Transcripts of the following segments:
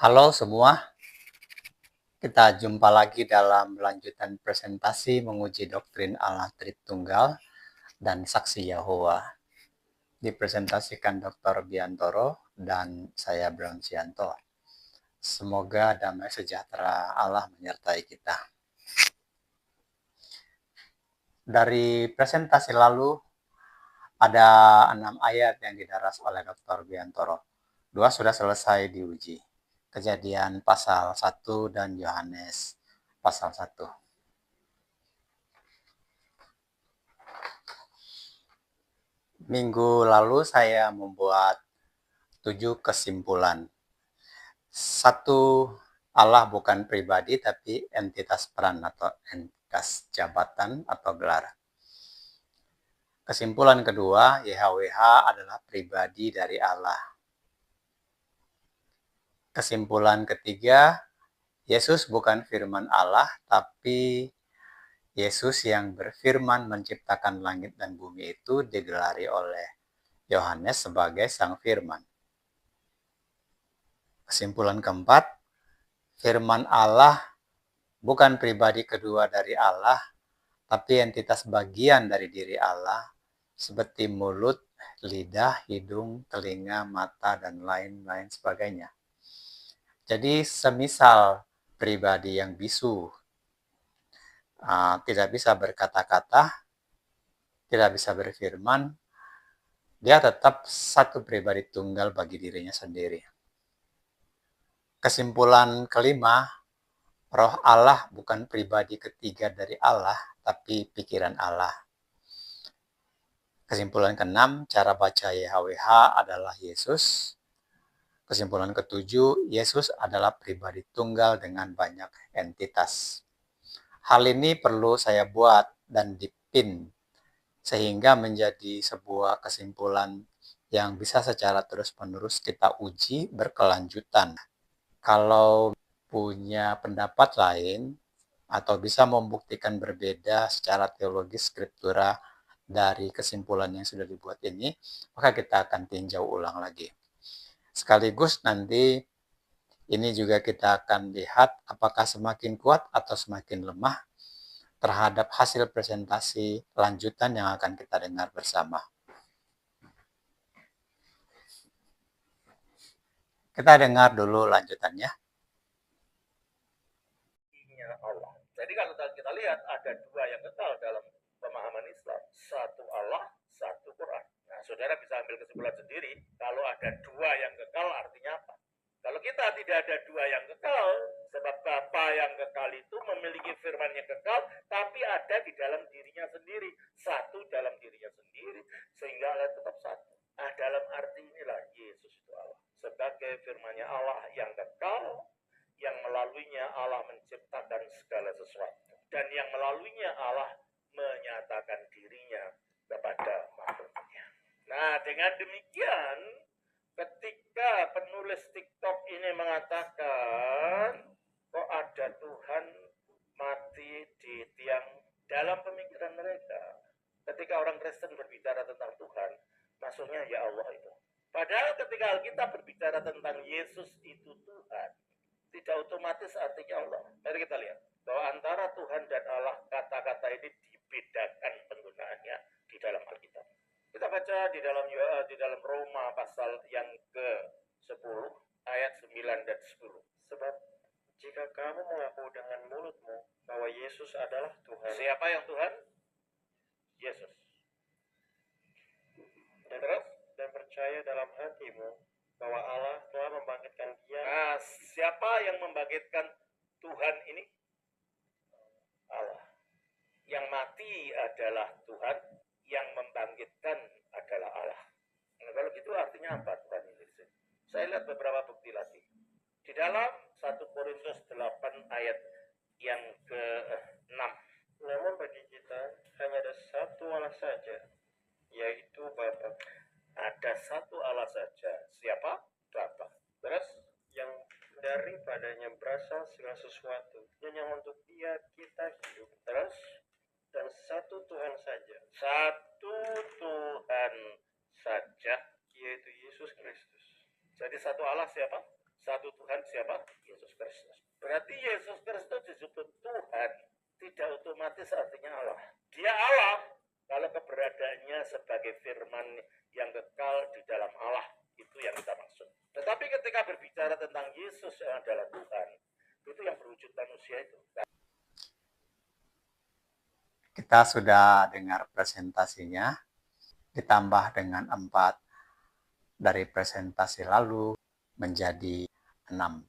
Halo semua, kita jumpa lagi dalam lanjutan presentasi menguji doktrin Allah Tritunggal dan Saksi Yahova. Dipresentasikan Dr. Biantoro dan saya Bronsianto. Semoga damai sejahtera Allah menyertai kita. Dari presentasi lalu, ada 6 ayat yang didaras oleh Dr. Biantoro. 2 sudah selesai diuji. Kejadian pasal 1 dan Yohanes pasal 1. Minggu lalu saya membuat 7 kesimpulan. 1, Allah bukan pribadi tapi entitas peran atau entitas jabatan atau gelar. Kesimpulan kedua, YHWH adalah pribadi dari Allah. Kesimpulan ketiga, Yesus bukan firman Allah, tapi Yesus yang berfirman menciptakan langit dan bumi itu digelari oleh Yohanes sebagai Sang Firman. Kesimpulan keempat, firman Allah bukan pribadi kedua dari Allah, tapi entitas bagian dari diri Allah, seperti mulut, lidah, hidung, telinga, mata, dan lain-lain sebagainya. Jadi semisal pribadi yang bisu tidak bisa berkata-kata, tidak bisa berfirman, dia tetap satu pribadi tunggal bagi dirinya sendiri. Kesimpulan kelima, Roh Allah bukan pribadi ketiga dari Allah, tapi pikiran Allah. Kesimpulan keenam, cara baca YHWH adalah Yesus. Kesimpulan ketujuh, Yesus adalah pribadi tunggal dengan banyak entitas. Hal ini perlu saya buat dan dipin, sehingga menjadi sebuah kesimpulan yang bisa secara terus-menerus kita uji berkelanjutan. Kalau punya pendapat lain, atau bisa membuktikan berbeda secara teologis skriptura dari kesimpulan yang sudah dibuat ini, maka kita akan tinjau ulang lagi. Sekaligus nanti ini juga kita akan lihat apakah semakin kuat atau semakin lemah terhadap hasil presentasi lanjutan yang akan kita dengar bersama. Kita dengar dulu lanjutannya. Allah. Jadi kalau kita lihat ada dua yang kekal dalam pemahaman Islam, satu Allah, satu Quran. Nah, saudara bisa ambil kesimpulan sendiri. Kalau ada dua yang kekal artinya apa? Kalau kita tidak ada dua yang kekal, sebab Bapa yang kekal itu memiliki firman yang kekal, tapi ada di dalam dirinya sendiri, satu dalam dirinya sendiri, sehingga Allah tetap satu. Nah, dalam arti inilah Yesus itu Allah. Sebagai firman-Nya Allah yang kekal, yang melaluinya Allah menciptakan segala sesuatu, dan yang melaluinya Allah menyatakan dirinya kepada makhluknya. Nah, dengan demikian, ketika penulis TikTok ini mengatakan kok ada Tuhan mati di tiang, dalam pemikiran mereka, ketika orang Kristen berbicara tentang Tuhan, maksudnya ya Allah itu. Padahal ketika Alkitab berbicara tentang Yesus itu Tuhan, tidak otomatis artinya Allah. Mari kita lihat bahwa antara Tuhan dan Allah, kata-kata ini dibedakan penggunaannya di dalam Alkitab. Kita baca di dalam Roma pasal yang ke-10 ayat 9 dan 10. Sebab jika kamu mengaku dengan mulutmu bahwa Yesus adalah Tuhan. Siapa yang Tuhan? Yesus. Dan terus, dan percaya dalam hatimu bahwa Allah telah membangkitkan dia. Nah, siapa yang membangkitkan Tuhan ini? Allah. Yang mati adalah Tuhan, yang membangkitkan adalah Allah. Nah, kalau gitu artinya apa Tuhan ini? Saya lihat beberapa bukti lagi. Di dalam 1 Korintus 8 ayat yang ke-6. Namun bagi kita hanya ada satu Allah saja, yaitu Bapa. Ada satu Allah saja. Siapa? Bapa. Terus yang daripadanya berasal segala sesuatu, dan yang untuk dia kita hidup. Terus dan satu Tuhan saja. Satu Tuhan saja, yaitu Yesus Kristus. Jadi satu Allah siapa? Satu Tuhan siapa? Yesus Kristus. Berarti Yesus Kristus disebut Tuhan, tidak otomatis artinya Allah. Dia Allah kalau keberadaannya sebagai firman yang kekal di dalam Allah, itu yang kita maksud. Tetapi ketika berbicara tentang Yesus yang adalah Tuhan, itu yang berwujud manusia itu. Kita sudah dengar presentasinya, ditambah dengan 4 dari presentasi lalu menjadi 6.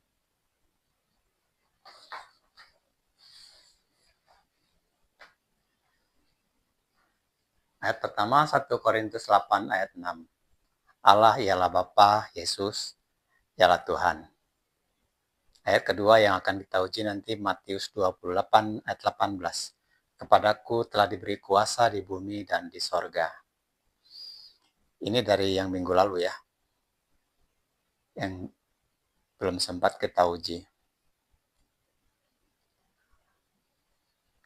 Ayat pertama 1 Korintus 8 ayat 6. Allah ialah Bapa, Yesus ialah Tuhan. Ayat kedua yang akan kita uji nanti Matius 28 ayat 18. Kepadaku telah diberi kuasa di bumi dan di sorga. Ini dari yang minggu lalu ya, yang belum sempat kita uji.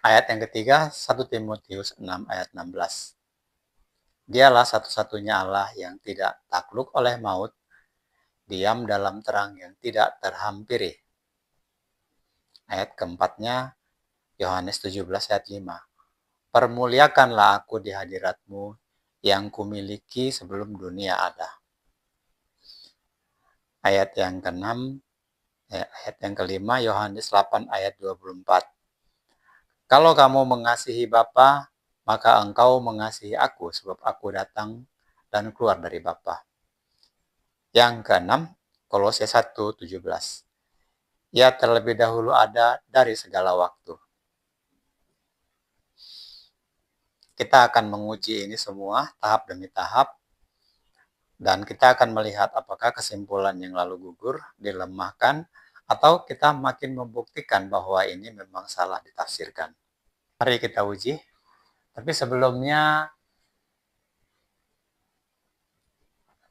Ayat yang ketiga 1 Timotius 6 ayat 16. Dialah satu-satunya Allah yang tidak takluk oleh maut, diam dalam terang yang tidak terhampiri. Ayat keempatnya, Yohanes 17 ayat 5. Permuliakanlah aku di hadiratmu yang kumiliki sebelum dunia ada. Ayat yang keenam, ayat yang kelima, Yohanes 8 ayat 24. Kalau kamu mengasihi Bapa, maka engkau mengasihi aku, sebab aku datang dan keluar dari Bapa. Yang keenam, Kolose 1:17. Ia terlebih dahulu ada dari segala waktu. Kita akan menguji ini semua tahap demi tahap, dan kita akan melihat apakah kesimpulan yang lalu gugur, dilemahkan, atau kita makin membuktikan bahwa ini memang salah ditafsirkan. Mari kita uji. Tapi sebelumnya,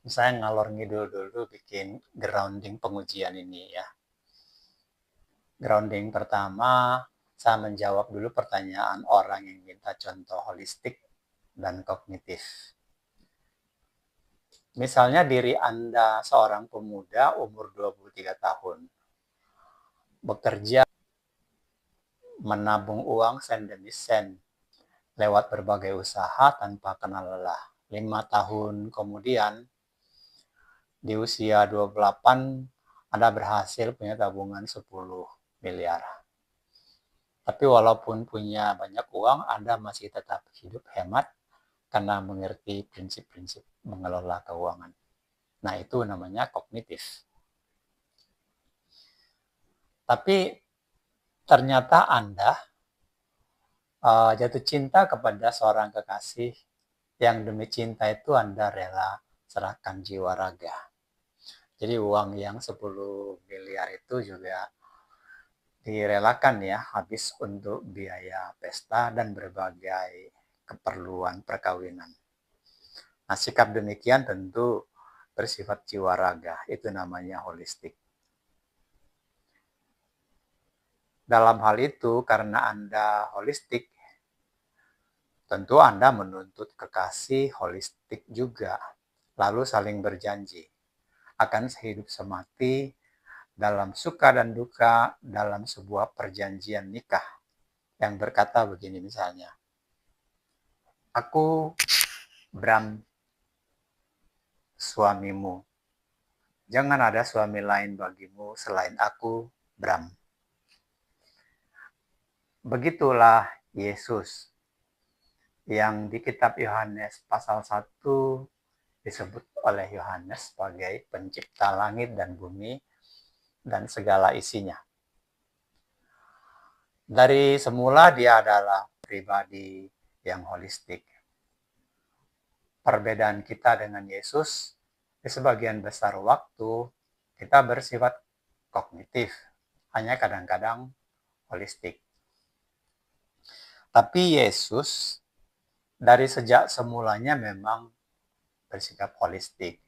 saya ngalor ngidul dulu bikin grounding pengujian ini ya. Grounding pertama, saya menjawab dulu pertanyaan orang yang minta contoh holistik dan kognitif. Misalnya diri Anda seorang pemuda umur 23 tahun, bekerja menabung uang sen demi sen, lewat berbagai usaha tanpa kenal lelah. 5 tahun kemudian, di usia 28, Anda berhasil punya tabungan 10 miliar. Tapi walaupun punya banyak uang, Anda masih tetap hidup hemat karena mengerti prinsip-prinsip mengelola keuangan. Nah, itu namanya kognitif. Tapi ternyata Anda jatuh cinta kepada seorang kekasih yang demi cinta itu Anda rela serahkan jiwa raga. Jadi uang yang 10 miliar itu juga direlakan ya, habis untuk biaya pesta dan berbagai keperluan perkawinan. Nah, sikap demikian tentu bersifat jiwa raga, itu namanya holistik. Dalam hal itu, karena Anda holistik, tentu Anda menuntut kekasih holistik juga, lalu saling berjanji akan sehidup semati dalam suka dan duka dalam sebuah perjanjian nikah yang berkata begini misalnya, aku Bram suamimu, jangan ada suami lain bagimu selain aku Bram. Begitulah Yesus yang di kitab Yohanes pasal 1 disebut oleh Yohanes sebagai pencipta langit dan bumi dan segala isinya. Dari semula dia adalah pribadi yang holistik. Perbedaan kita dengan Yesus, di sebagian besar waktu kita bersifat kognitif, hanya kadang-kadang holistik. Tapi Yesus dari sejak semulanya memang bersikap holistik.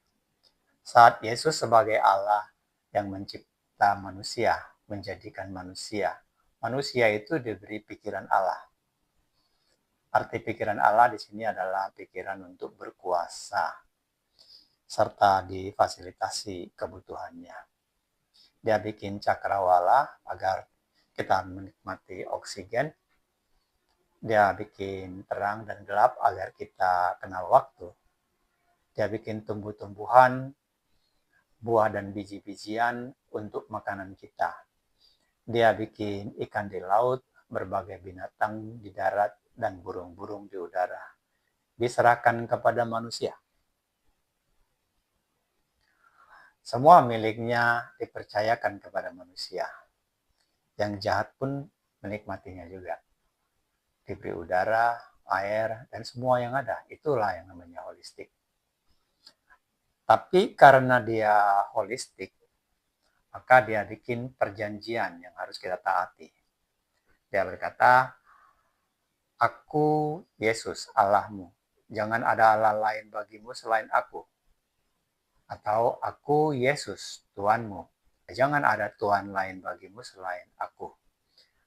Saat Yesus sebagai Allah yang mencipta manusia, menjadikan manusia, manusia itu diberi pikiran Allah. Arti pikiran Allah di sini adalah pikiran untuk berkuasa, serta difasilitasi kebutuhannya. Dia bikin cakrawala agar kita menikmati oksigen. Dia bikin terang dan gelap agar kita kenal waktu. Dia bikin tumbuh-tumbuhan, buah dan biji-bijian untuk makanan kita. Dia bikin ikan di laut, berbagai binatang di darat, dan burung-burung di udara. Diserahkan kepada manusia. Semua miliknya dipercayakan kepada manusia. Yang jahat pun menikmatinya juga. Diberi udara, air, dan semua yang ada. Itulah yang namanya holistik. Tapi karena dia holistik, maka dia bikin perjanjian yang harus kita taati. Dia berkata, Aku Yesus Allahmu. Jangan ada Allah lain bagimu selain aku. Atau aku Yesus Tuhanmu. Jangan ada Tuhan lain bagimu selain aku.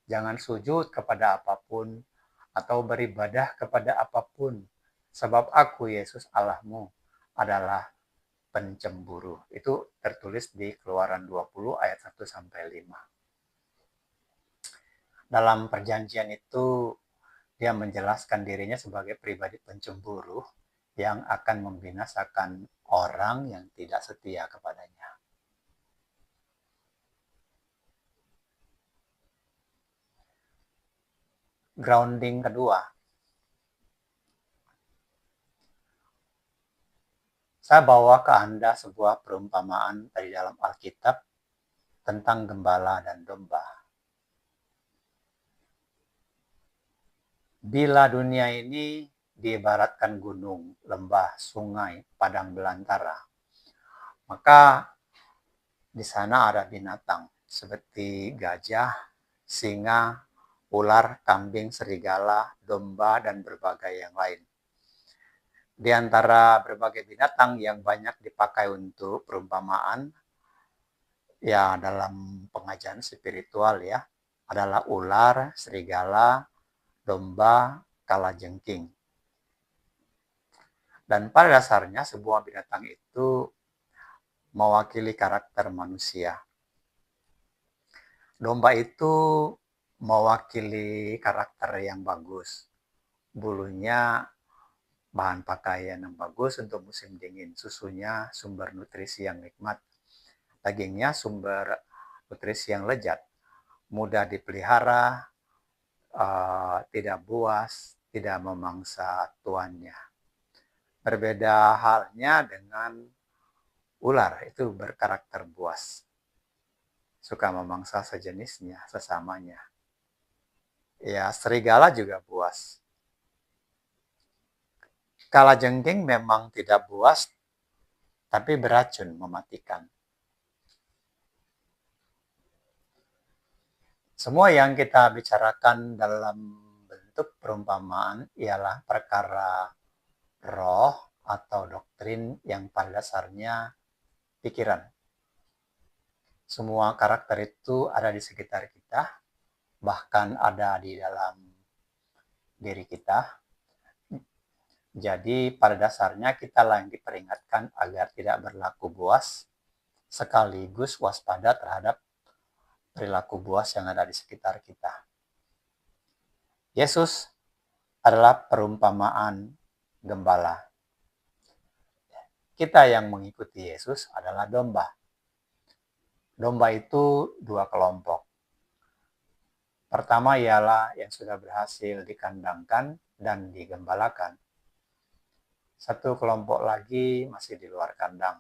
Jangan sujud kepada apapun atau beribadah kepada apapun. Sebab aku Yesus Allahmu adalah pencemburu. Itu tertulis di Keluaran 20 ayat 1-5. Dalam perjanjian itu, dia menjelaskan dirinya sebagai pribadi pencemburu yang akan membinasakan orang yang tidak setia kepadanya. Grounding kedua. Saya bawa ke Anda sebuah perumpamaan dari dalam Alkitab tentang gembala dan domba. Bila dunia ini diibaratkan gunung, lembah, sungai, padang belantara, maka di sana ada binatang seperti gajah, singa, ular, kambing, serigala, domba, dan berbagai yang lain. Di antara berbagai binatang yang banyak dipakai untuk perumpamaan, ya dalam pengajaran spiritual ya, adalah ular, serigala, domba, kalajengking. Dan pada dasarnya sebuah binatang itu mewakili karakter manusia. Domba itu mewakili karakter yang bagus. Bulunya bahan pakaian yang bagus untuk musim dingin. Susunya sumber nutrisi yang nikmat. Dagingnya sumber nutrisi yang lezat. Mudah dipelihara, tidak buas, tidak memangsa tuannya. Berbeda halnya dengan ular, itu berkarakter buas. Suka memangsa sejenisnya, sesamanya. Ya, serigala juga buas. Kalajengking memang tidak buas, tapi beracun, mematikan. Semua yang kita bicarakan dalam bentuk perumpamaan ialah perkara roh atau doktrin yang pada dasarnya pikiran. Semua karakter itu ada di sekitar kita, bahkan ada di dalam diri kita. Jadi pada dasarnya kita yang diperingatkan agar tidak berlaku buas, sekaligus waspada terhadap perilaku buas yang ada di sekitar kita. Yesus adalah perumpamaan gembala. Kita yang mengikuti Yesus adalah domba. Domba itu dua kelompok. Pertama ialah yang sudah berhasil dikandangkan dan digembalakan. Satu kelompok lagi masih di luar kandang.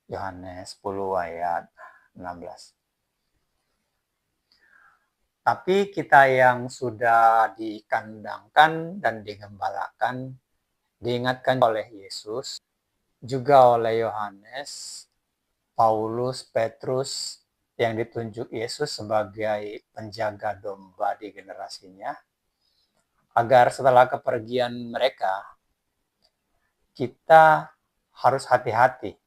Yohanes 10 ayat 16. Tapi kita yang sudah dikandangkan dan digembalakan, diingatkan oleh Yesus, juga oleh Yohanes, Paulus, Petrus, yang ditunjuk Yesus sebagai penjaga domba di generasinya, agar setelah kepergian mereka, kita harus hati-hati.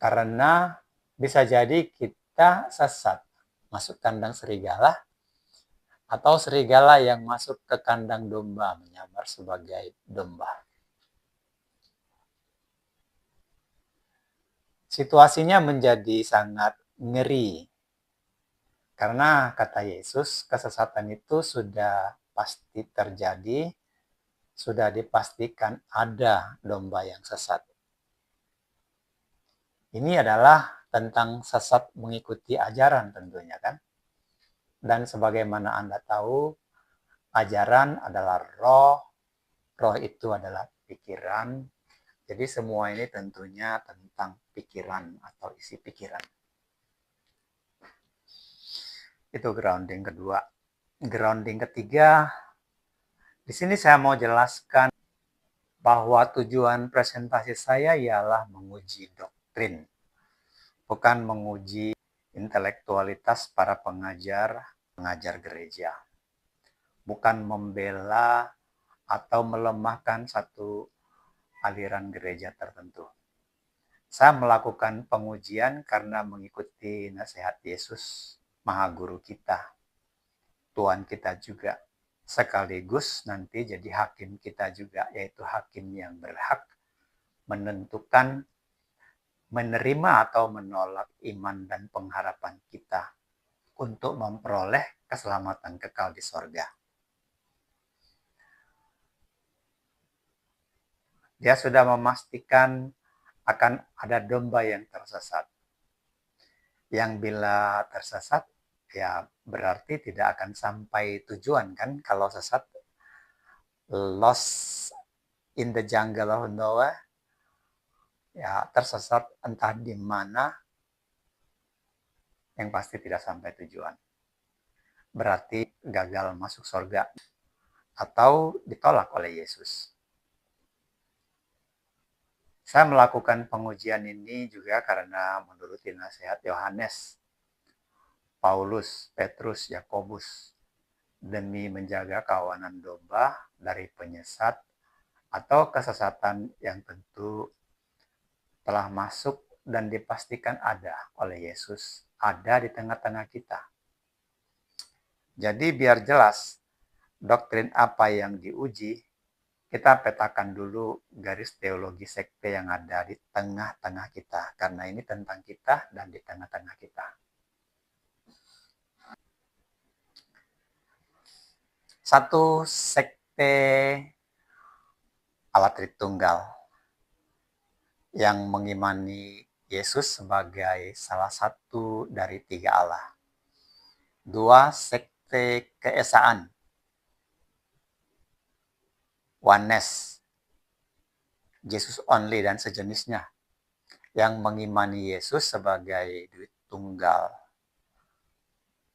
Karena bisa jadi kita sesat masuk kandang serigala, atau serigala yang masuk ke kandang domba menyamar sebagai domba. Situasinya menjadi sangat ngeri. Karena kata Yesus, kesesatan itu sudah pasti terjadi, sudah dipastikan ada domba yang sesat. Ini adalah tentang sesat mengikuti ajaran tentunya kan. Dan sebagaimana Anda tahu, ajaran adalah roh, roh itu adalah pikiran. Jadi semua ini tentunya tentang pikiran atau isi pikiran. Itu grounding kedua. Grounding ketiga, di sini saya mau jelaskan bahwa tujuan presentasi saya ialah menguji doktrin, bukan menguji intelektualitas para pengajar gereja. Bukan membela atau melemahkan satu aliran gereja tertentu. Saya melakukan pengujian karena mengikuti nasihat Yesus, Maha Guru kita, Tuhan kita juga, sekaligus nanti jadi hakim kita juga, yaitu hakim yang berhak menentukan menerima atau menolak iman dan pengharapan kita untuk memperoleh keselamatan kekal di sorga. Dia sudah memastikan akan ada domba yang tersesat. Yang bila tersesat, ya berarti tidak akan sampai tujuan kan. Kalau sesat, lost in the jungle of Noah, ya tersesat entah di mana, yang pasti tidak sampai tujuan. Berarti gagal masuk surga atau ditolak oleh Yesus. Saya melakukan pengujian ini juga karena menuruti nasihat Yohanes, Paulus, Petrus, Yakobus, demi menjaga kawanan domba dari penyesat atau kesesatan yang tentu telah masuk dan dipastikan ada oleh Yesus, ada di tengah-tengah kita. Jadi biar jelas doktrin apa yang diuji, kita petakan dulu garis teologi sekte yang ada di tengah-tengah kita. Karena ini tentang kita dan di tengah-tengah kita. Satu, sekte Allah Tritunggal yang mengimani Yesus sebagai salah satu dari tiga Allah. Dua, sekte keesaan, oneness, Jesus only dan sejenisnya, yang mengimani Yesus sebagai Duit Tunggal.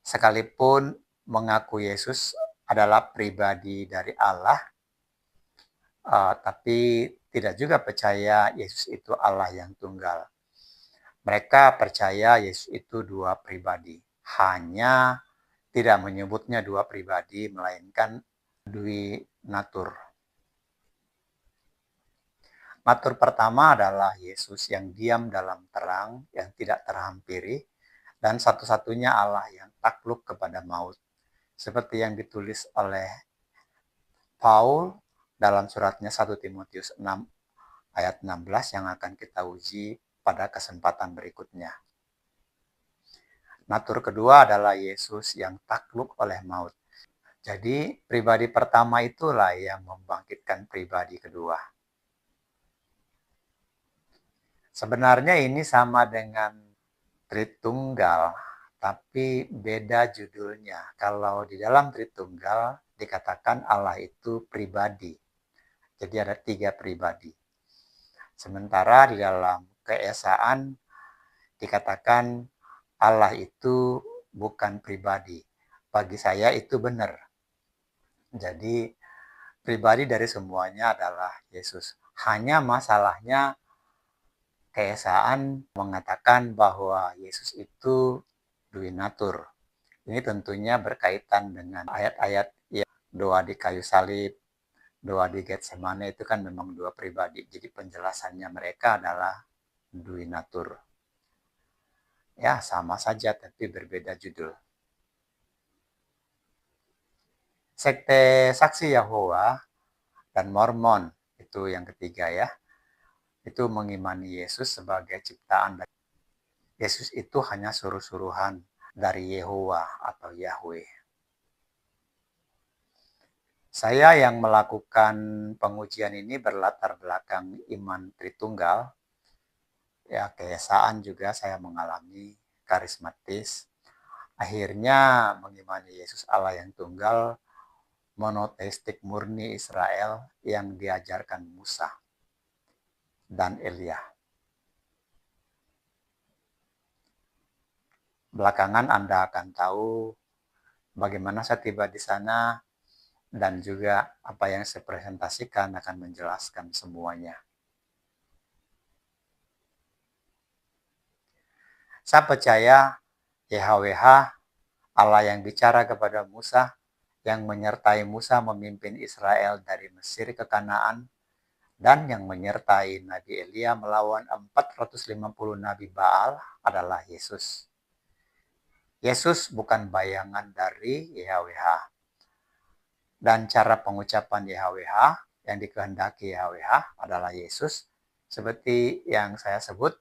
Sekalipun mengaku Yesus adalah pribadi dari Allah, tapi tidak juga percaya Yesus itu Allah yang tunggal. Mereka percaya Yesus itu dua pribadi. Hanya tidak menyebutnya dua pribadi, melainkan dui natur. Natur pertama adalah Yesus yang diam dalam terang, yang tidak terhampiri, dan satu-satunya Allah yang takluk kepada maut. Seperti yang ditulis oleh Paul dalam suratnya 1 Timotius 6 ayat 16 yang akan kita uji pada kesempatan berikutnya. Natur kedua adalah Yesus yang takluk oleh maut. Jadi pribadi pertama itulah yang membangkitkan pribadi kedua. Sebenarnya ini sama dengan Tritunggal, tapi beda judulnya. Kalau di dalam Tritunggal dikatakan Allah itu pribadi. Jadi ada tiga pribadi. Sementara di dalam keesaan dikatakan Allah itu bukan pribadi. Bagi saya itu benar. Jadi pribadi dari semuanya adalah Yesus. Hanya masalahnya keesaan mengatakan bahwa Yesus itu dui natur. Ini tentunya berkaitan dengan ayat-ayat yang doa di kayu salib, doa di Getsemane itu kan memang dua pribadi. Jadi penjelasannya mereka adalah dui natur. Ya, sama saja tapi berbeda judul. Sekte Saksi Yahova dan Mormon itu yang ketiga ya. itu mengimani Yesus sebagai ciptaan. Yesus itu hanya suruh-suruhan dari Yehowa atau Yahweh. Saya yang melakukan pengujian ini berlatar belakang iman Tritunggal. Ya, keesaan juga saya mengalami karismatis. Akhirnya mengimani Yesus Allah yang tunggal, monoteistik murni Israel yang diajarkan Musa dan Elia. Belakangan Anda akan tahu bagaimana saya tiba di sana dan juga apa yang saya presentasikan akan menjelaskan semuanya. Saya percaya YHWH, Allah yang bicara kepada Musa, yang menyertai Musa memimpin Israel dari Mesir ke Kanaan, dan yang menyertai Nabi Elia melawan 450 Nabi Baal adalah Yesus. Yesus bukan bayangan dari YHWH. Dan cara pengucapan YHWH yang dikehendaki YHWH adalah Yesus, seperti yang saya sebut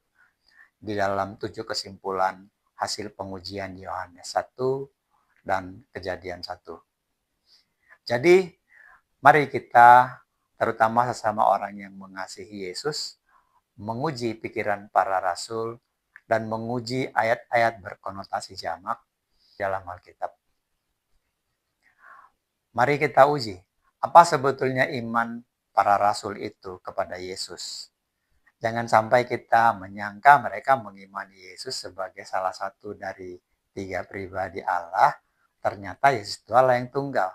di dalam 7 kesimpulan hasil pengujian Yohanes 1 dan Kejadian 1. Jadi, mari kita, terutama sesama orang yang mengasihi Yesus, menguji pikiran para rasul dan menguji ayat-ayat berkonotasi jamak dalam Alkitab. Mari kita uji, apa sebetulnya iman para rasul itu kepada Yesus. Jangan sampai kita menyangka mereka mengimani Yesus sebagai salah satu dari 3 pribadi Allah, ternyata Yesus itu Allah yang tunggal.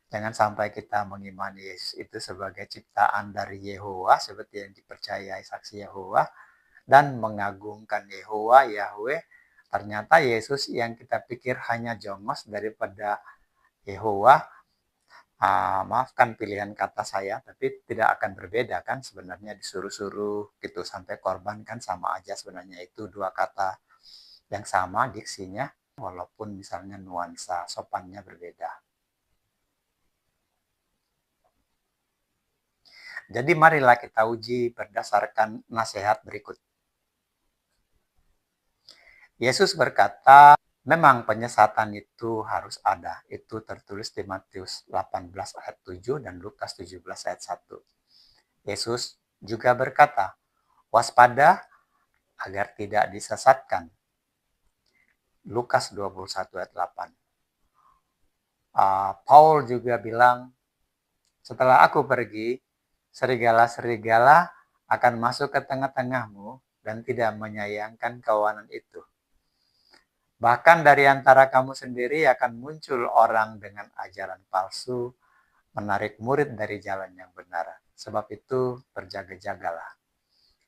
Jangan sampai kita mengimani Yesus itu sebagai ciptaan dari Yehowa, seperti yang dipercayai saksi Yehowa, dan mengagungkan Yehowa, Yahweh. Ternyata Yesus yang kita pikir hanya jongos daripada Yehowa, maafkan pilihan kata saya, tapi tidak akan berbeda kan sebenarnya, disuruh-suruh gitu sampai korban kan sama aja sebenarnya, itu 2 kata yang sama diksinya walaupun misalnya nuansa sopannya berbeda. Jadi marilah kita uji berdasarkan nasihat berikut. Yesus berkata, memang penyesatan itu harus ada. Itu tertulis di Matius 18 ayat 7 dan Lukas 17 ayat 1. Yesus juga berkata, waspada agar tidak disesatkan. Lukas 21 ayat 8. Paul juga bilang, setelah aku pergi, serigala-serigala akan masuk ke tengah-tengahmu dan tidak menyayangkan kawanan itu. Bahkan dari antara kamu sendiri akan muncul orang dengan ajaran palsu, menarik murid dari jalan yang benar. Sebab itu berjaga-jagalah.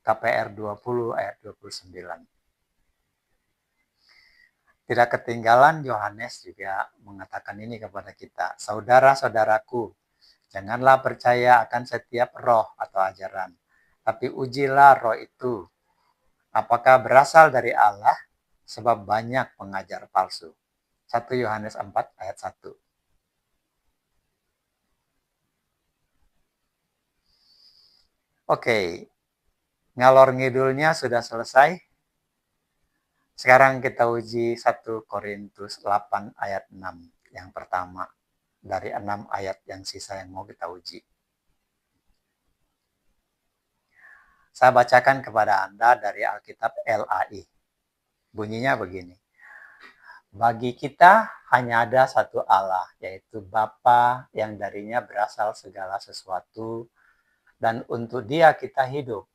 KPR 20 ayat 29. Tidak ketinggalan Yohanes juga mengatakan ini kepada kita. Saudara-saudaraku, janganlah percaya akan setiap roh atau ajaran, tapi ujilah roh itu. Apakah berasal dari Allah? Sebab banyak pengajar palsu. 1 Yohanes 4 ayat 1. Oke, ngalor ngidulnya sudah selesai. Sekarang kita uji 1 Korintus 8 ayat 6. Yang pertama dari 6 ayat yang sisa yang mau kita uji. Saya bacakan kepada Anda dari Alkitab LAI. Bunyinya begini. Bagi kita hanya ada satu Allah, yaitu Bapa yang darinya berasal segala sesuatu, dan untuk Dia kita hidup.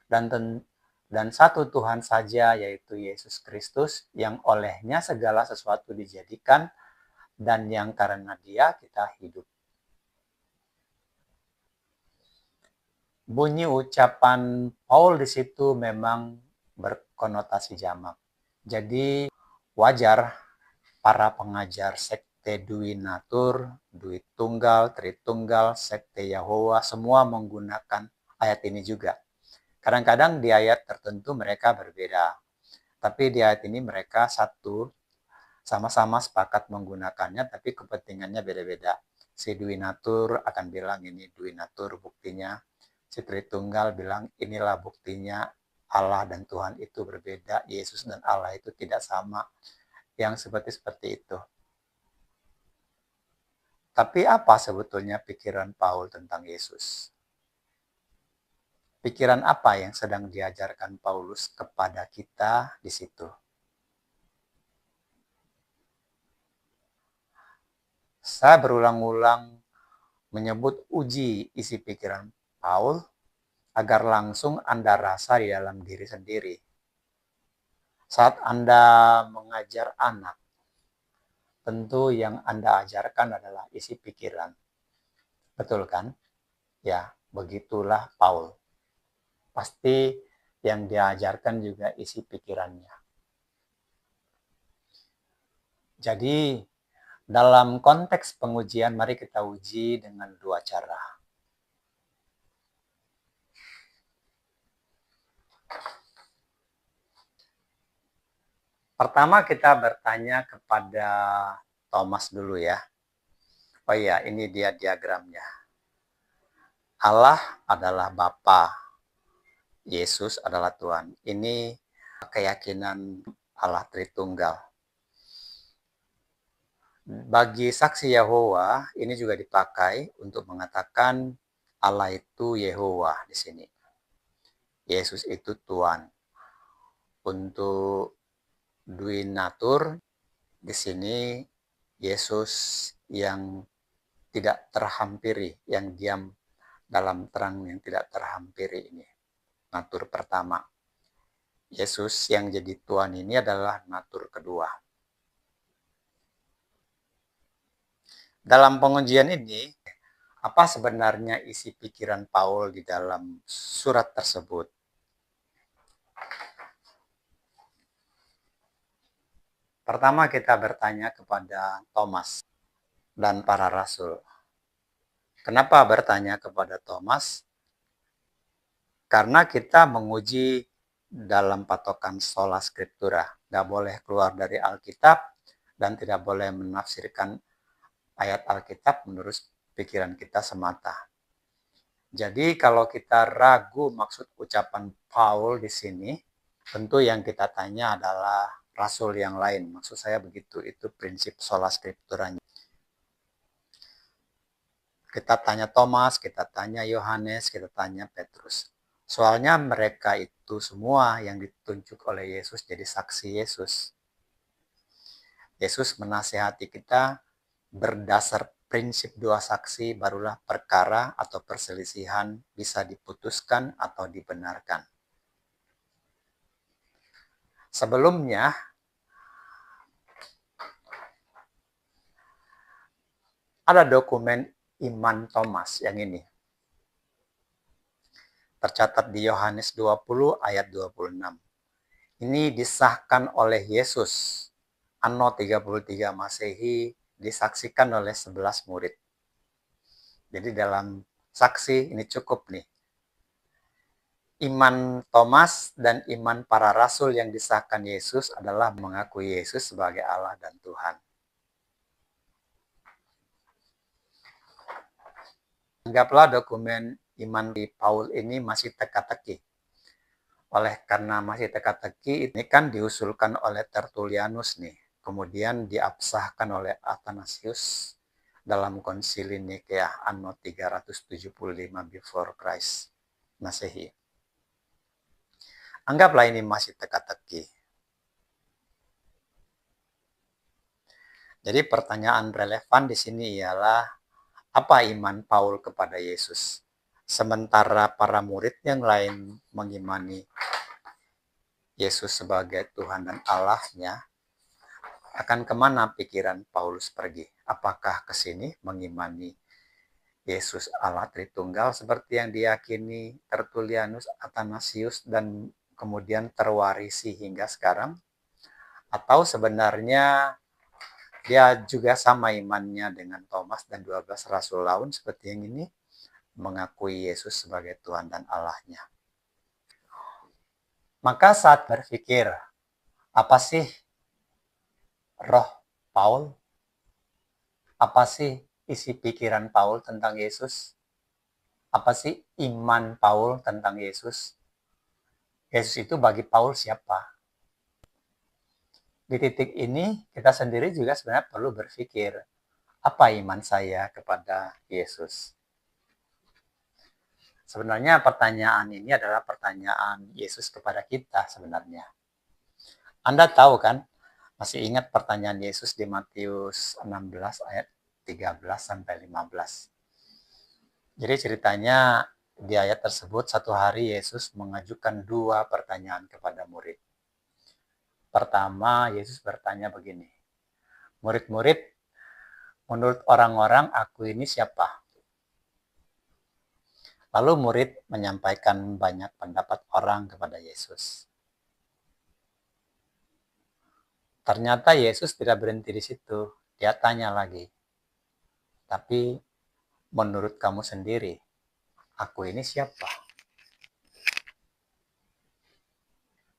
Dan satu Tuhan saja, yaitu Yesus Kristus, yang olehnya segala sesuatu dijadikan, dan yang karena Dia kita hidup. Bunyi ucapan Paul di situ memang berkonotasi jamak. Jadi wajar para pengajar sekte Dwi Natur, Dwi Tunggal, Tritunggal, sekte Yehowa semua menggunakan ayat ini juga. Kadang-kadang di ayat tertentu mereka berbeda, tapi di ayat ini mereka satu, sama-sama sepakat menggunakannya, tapi kepentingannya beda-beda. Si Dwi Natur akan bilang ini Dwi Natur buktinya, si Tritunggal bilang, inilah buktinya Allah dan Tuhan itu berbeda, Yesus dan Allah itu tidak sama, yang seperti itu. Tapi apa sebetulnya pikiran Paul tentang Yesus? Pikiran apa yang sedang diajarkan Paulus kepada kita di situ? Saya berulang-ulang menyebut uji isi pikiran Paul agar langsung Anda rasa di dalam diri sendiri. Saat Anda mengajar anak, tentu yang Anda ajarkan adalah isi pikiran. Betul kan? Ya, begitulah Paul. Pasti yang diajarkan juga isi pikirannya. Jadi, dalam konteks pengujian, mari kita uji dengan dua cara. Pertama kita bertanya kepada Thomas dulu ya. Oh iya, ini dia diagramnya. Allah adalah Bapa, Yesus adalah Tuhan. Ini keyakinan Allah Tritunggal. Bagi saksi Yahova, ini juga dipakai untuk mengatakan Allah itu Yehova di sini. Yesus itu Tuhan. Untuk Duinatur, di sini Yesus yang tidak terhampiri, yang diam dalam terang yang tidak terhampiri ini. Natur pertama. Yesus yang jadi Tuhan ini adalah natur kedua. Dalam pengujian ini, apa sebenarnya isi pikiran Paul di dalam surat tersebut? Pertama kita bertanya kepada Thomas dan para rasul. Kenapa bertanya kepada Thomas? Karena kita menguji dalam patokan sola scriptura. Nggak boleh keluar dari Alkitab dan tidak boleh menafsirkan ayat Alkitab menurut pikiran kita semata. Jadi kalau kita ragu maksud ucapan Paul di sini, tentu yang kita tanya adalah rasul yang lain. Maksud saya begitu, itu prinsip sola scripturanya. Kita tanya Thomas, kita tanya Yohanes, kita tanya Petrus. Soalnya mereka itu semua yang ditunjuk oleh Yesus jadi saksi Yesus. Yesus menasihati kita berdasar prinsip dua saksi barulah perkara atau perselisihan bisa diputuskan atau dibenarkan. Sebelumnya, ada dokumen iman Thomas yang ini. Tercatat di Yohanes 20 ayat 26. Ini disahkan oleh Yesus. Anno 33 Masehi disaksikan oleh 11 murid. Jadi dalam saksi ini cukup nih. Iman Thomas dan iman para rasul yang disahkan Yesus adalah mengakui Yesus sebagai Allah dan Tuhan. Anggaplah dokumen iman di Paul ini masih teka-teki. Oleh karena masih teka-teki, ini kan diusulkan oleh Tertullianus nih. Kemudian diabsahkan oleh Athanasius dalam konsili Nikea anno 375 before Christ Masehi. Anggaplah ini masih teka-teki. Jadi pertanyaan relevan di sini ialah apa iman Paul kepada Yesus? Sementara para murid yang lain mengimani Yesus sebagai Tuhan dan Allah-Nya, akan kemana pikiran Paulus pergi? Apakah ke sini mengimani Yesus Allah Tritunggal seperti yang diyakini Tertullianus, Athanasius, dan kemudian terwarisi hingga sekarang? Atau sebenarnya dia juga sama imannya dengan Thomas dan 12 rasul lain seperti yang ini, mengakui Yesus sebagai Tuhan dan Allah-Nya. Maka saat berpikir, apa sih roh Paul? Apa sih isi pikiran Paul tentang Yesus? Apa sih iman Paul tentang Yesus? Yesus itu bagi Paul siapa? Di titik ini kita sendiri juga sebenarnya perlu berpikir, apa iman saya kepada Yesus? Sebenarnya pertanyaan ini adalah pertanyaan Yesus kepada kita sebenarnya. Anda tahu kan, masih ingat pertanyaan Yesus di Matius 16 ayat 13 sampai 15. Jadi ceritanya di ayat tersebut satu hari Yesus mengajukan 2 pertanyaan kepada murid. Pertama, Yesus bertanya begini, murid-murid, menurut orang-orang aku ini siapa? Lalu murid menyampaikan banyak pendapat orang kepada Yesus. Ternyata Yesus tidak berhenti di situ. Dia tanya lagi, tapi menurut kamu sendiri, aku ini siapa?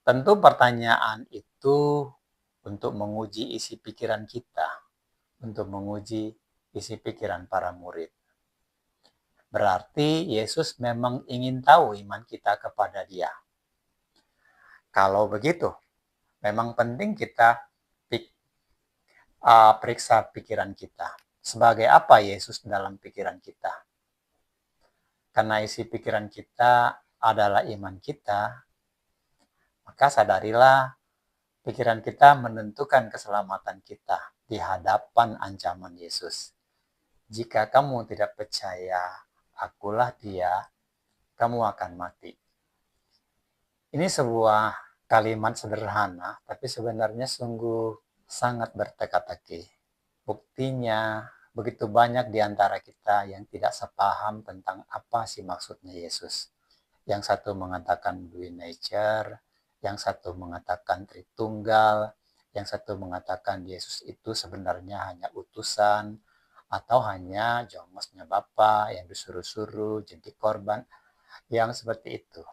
Tentu pertanyaan itu untuk menguji isi pikiran kita, untuk menguji isi pikiran para murid. Berarti Yesus memang ingin tahu iman kita kepada Dia. Kalau begitu, memang penting kita periksa pikiran kita. Sebagai apa Yesus dalam pikiran kita? Karena isi pikiran kita adalah iman kita, maka sadarilah pikiran kita menentukan keselamatan kita di hadapan ancaman Yesus. Jika kamu tidak percaya, akulah Dia, kamu akan mati. Ini sebuah kalimat sederhana, tapi sebenarnya sungguh sangat berteka-teki. Buktinya, begitu banyak di antara kita yang tidak sepaham tentang apa sih maksudnya Yesus. Yang satu mengatakan dual nature, yang satu mengatakan Tritunggal, yang satu mengatakan Yesus itu sebenarnya hanya utusan, atau hanya jongosnya Bapa yang disuruh-suruh jadi korban, yang seperti itu.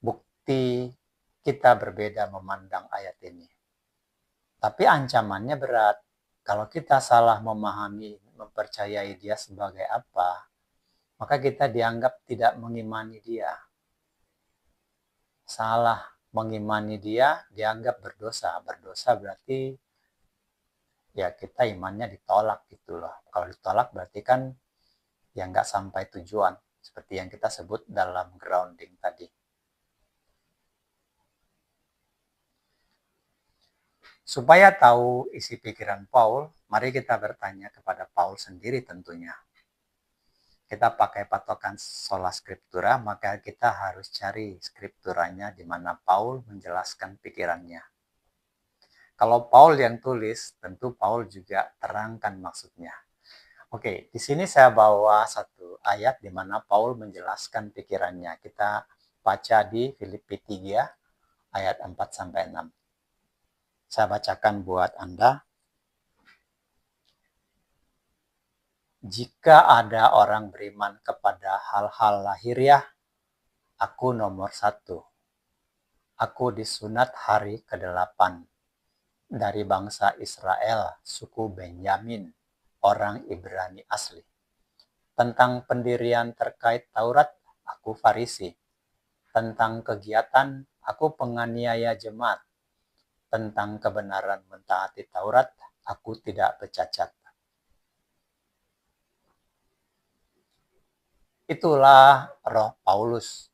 Bukti kita berbeda memandang ayat ini. Tapi ancamannya berat. Kalau kita salah memahami, mempercayai Dia sebagai apa, maka kita dianggap tidak mengimani Dia. Salah mengimani Dia dianggap berdosa. Berdosa berarti ya kita imannya ditolak gitu loh. Kalau ditolak berarti kan ya nggak sampai tujuan. Seperti yang kita sebut dalam grounding tadi. Supaya tahu isi pikiran Paul, mari kita bertanya kepada Paul sendiri tentunya. Kita pakai patokan sola scriptura, maka kita harus cari skripturanya di mana Paul menjelaskan pikirannya. Kalau Paul yang tulis, tentu Paul juga terangkan maksudnya. Oke, di sini saya bawa satu ayat di mana Paul menjelaskan pikirannya. Kita baca di Filipi 3 ayat 4-6. Saya bacakan buat Anda. Jika ada orang beriman kepada hal-hal lahiriah, aku nomor 1. Aku disunat hari ke-8 dari bangsa Israel, suku Benyamin, orang Ibrani asli. Tentang pendirian terkait Taurat, aku Farisi. Tentang kegiatan, aku penganiaya jemaat. Tentang kebenaran mentaati Taurat, aku tidak bercacat. Itulah roh Paulus.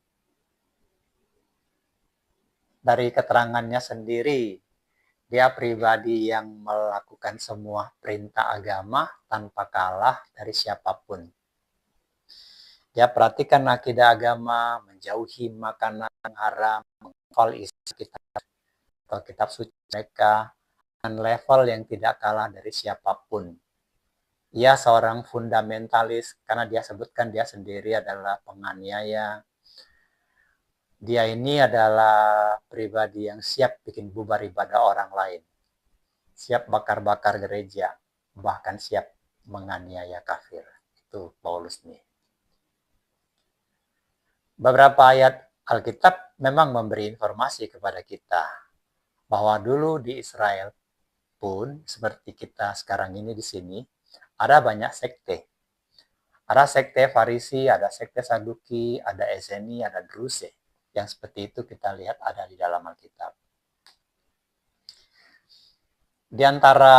Dari keterangannya sendiri, dia pribadi yang melakukan semua perintah agama tanpa kalah dari siapapun. Dia perhatikan akidah agama, menjauhi makanan haram, menghafal isi kitab suci mereka, dengan level yang tidak kalah dari siapapun. Ia seorang fundamentalis karena dia sebutkan dia sendiri adalah penganiaya. Dia ini adalah pribadi yang siap bikin bubar ibadah orang lain. Siap bakar-bakar gereja, bahkan siap menganiaya kafir. Itu Paulus nih. Beberapa ayat Alkitab memang memberi informasi kepada kita bahwa dulu di Israel pun seperti kita sekarang ini di sini ada banyak sekte. Ada sekte Farisi, ada sekte Saduki, ada Eseni, ada Druse. Yang seperti itu kita lihat ada di dalam Alkitab. Di antara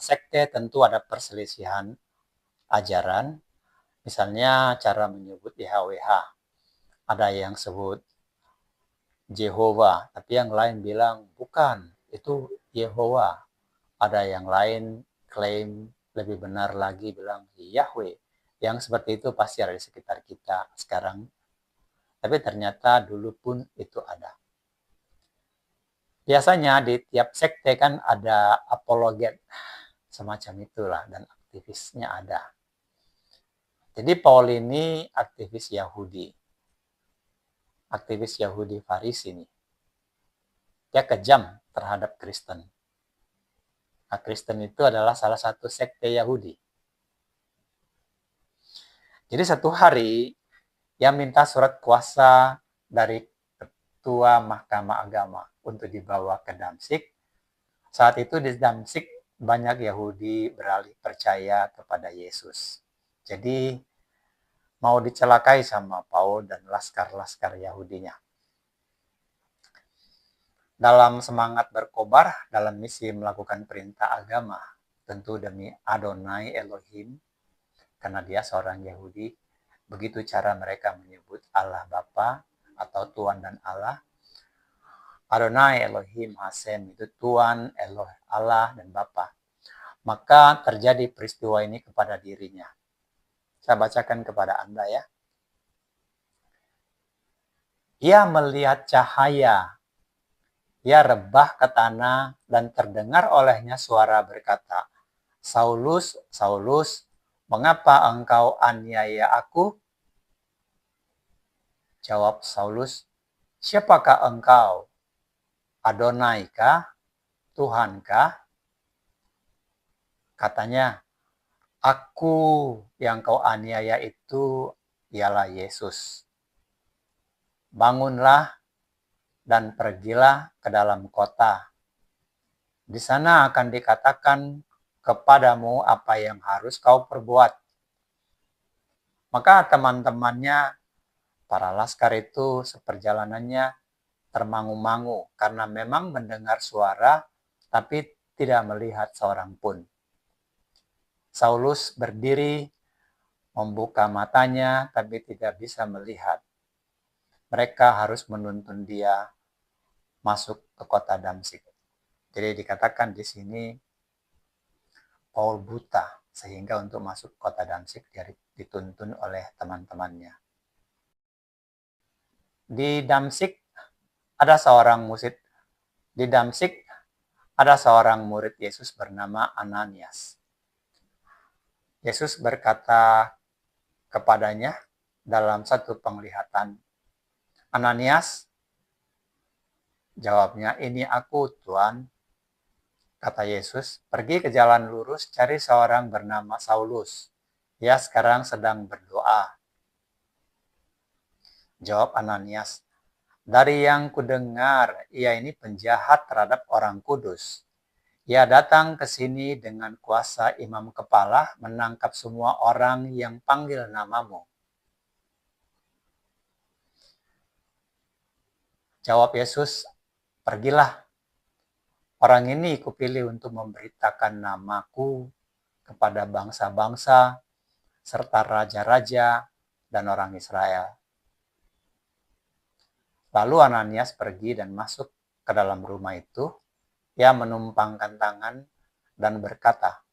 sekte tentu ada perselisihan ajaran, misalnya cara menyebut YHWH. Ada yang sebut Jehovah, tapi yang lain bilang bukan, itu Yehowa. Ada yang lain klaim lebih benar lagi bilang Yahweh. Yang seperti itu pasti ada di sekitar kita sekarang. Tapi ternyata dulu pun itu ada. Biasanya di tiap sekte kan ada apologet semacam itulah dan aktivisnya ada. Jadi Paul ini aktivis Yahudi. Aktivis Yahudi Farisi ini. Dia kejam terhadap Kristen. Nah, Kristen itu adalah salah satu sekte Yahudi. Jadi satu hari dia minta surat kuasa dari ketua Mahkamah Agama untuk dibawa ke Damsyik. Saat itu di Damsyik banyak Yahudi beralih percaya kepada Yesus. Jadi mau dicelakai sama Paul dan laskar-laskar Yahudinya. Dalam semangat berkobar dalam misi melakukan perintah agama, tentu demi Adonai Elohim, karena dia seorang Yahudi, begitu cara mereka menyebut Allah Bapa atau Tuhan dan Allah. Adonai Elohim Hashem itu Tuhan, Allah dan Bapa. Maka terjadi peristiwa ini kepada dirinya. Saya bacakan kepada Anda ya. Ia melihat cahaya. Ia rebah ke tanah dan terdengar olehnya suara berkata, Saulus, Saulus, mengapa engkau aniaya aku? Jawab Saulus, siapakah engkau? Adonai kah? Tuhan kah? Katanya, aku yang kau aniaya itu ialah Yesus. Bangunlah dan pergilah ke dalam kota. Di sana akan dikatakan kepadamu apa yang harus kau perbuat. Maka teman-temannya, para laskar itu seperjalanannya termangu-mangu karena memang mendengar suara tapi tidak melihat seorang pun. Saulus berdiri, membuka matanya tapi tidak bisa melihat. Mereka harus menuntun dia masuk ke kota Damsyik. Jadi dikatakan di sini Paul buta sehingga untuk masuk kota Damsyik dia dituntun oleh teman-temannya. Di Damsyik ada seorang murid Yesus bernama Ananias. Yesus berkata kepadanya dalam satu penglihatan, Ananias, jawabnya, ini aku Tuhan. Kata Yesus, pergi ke jalan lurus, cari seorang bernama Saulus. Ia sekarang sedang berdoa. Jawab Ananias, dari yang kudengar, ia ini penjahat terhadap orang kudus. Ia datang ke sini dengan kuasa imam kepala, menangkap semua orang yang panggil namamu. Jawab Yesus, pergilah. Orang ini kupilih untuk memberitakan namaku kepada bangsa-bangsa, serta raja-raja dan orang Israel. Lalu Ananias pergi dan masuk ke dalam rumah itu. Ia menumpangkan tangan dan berkata,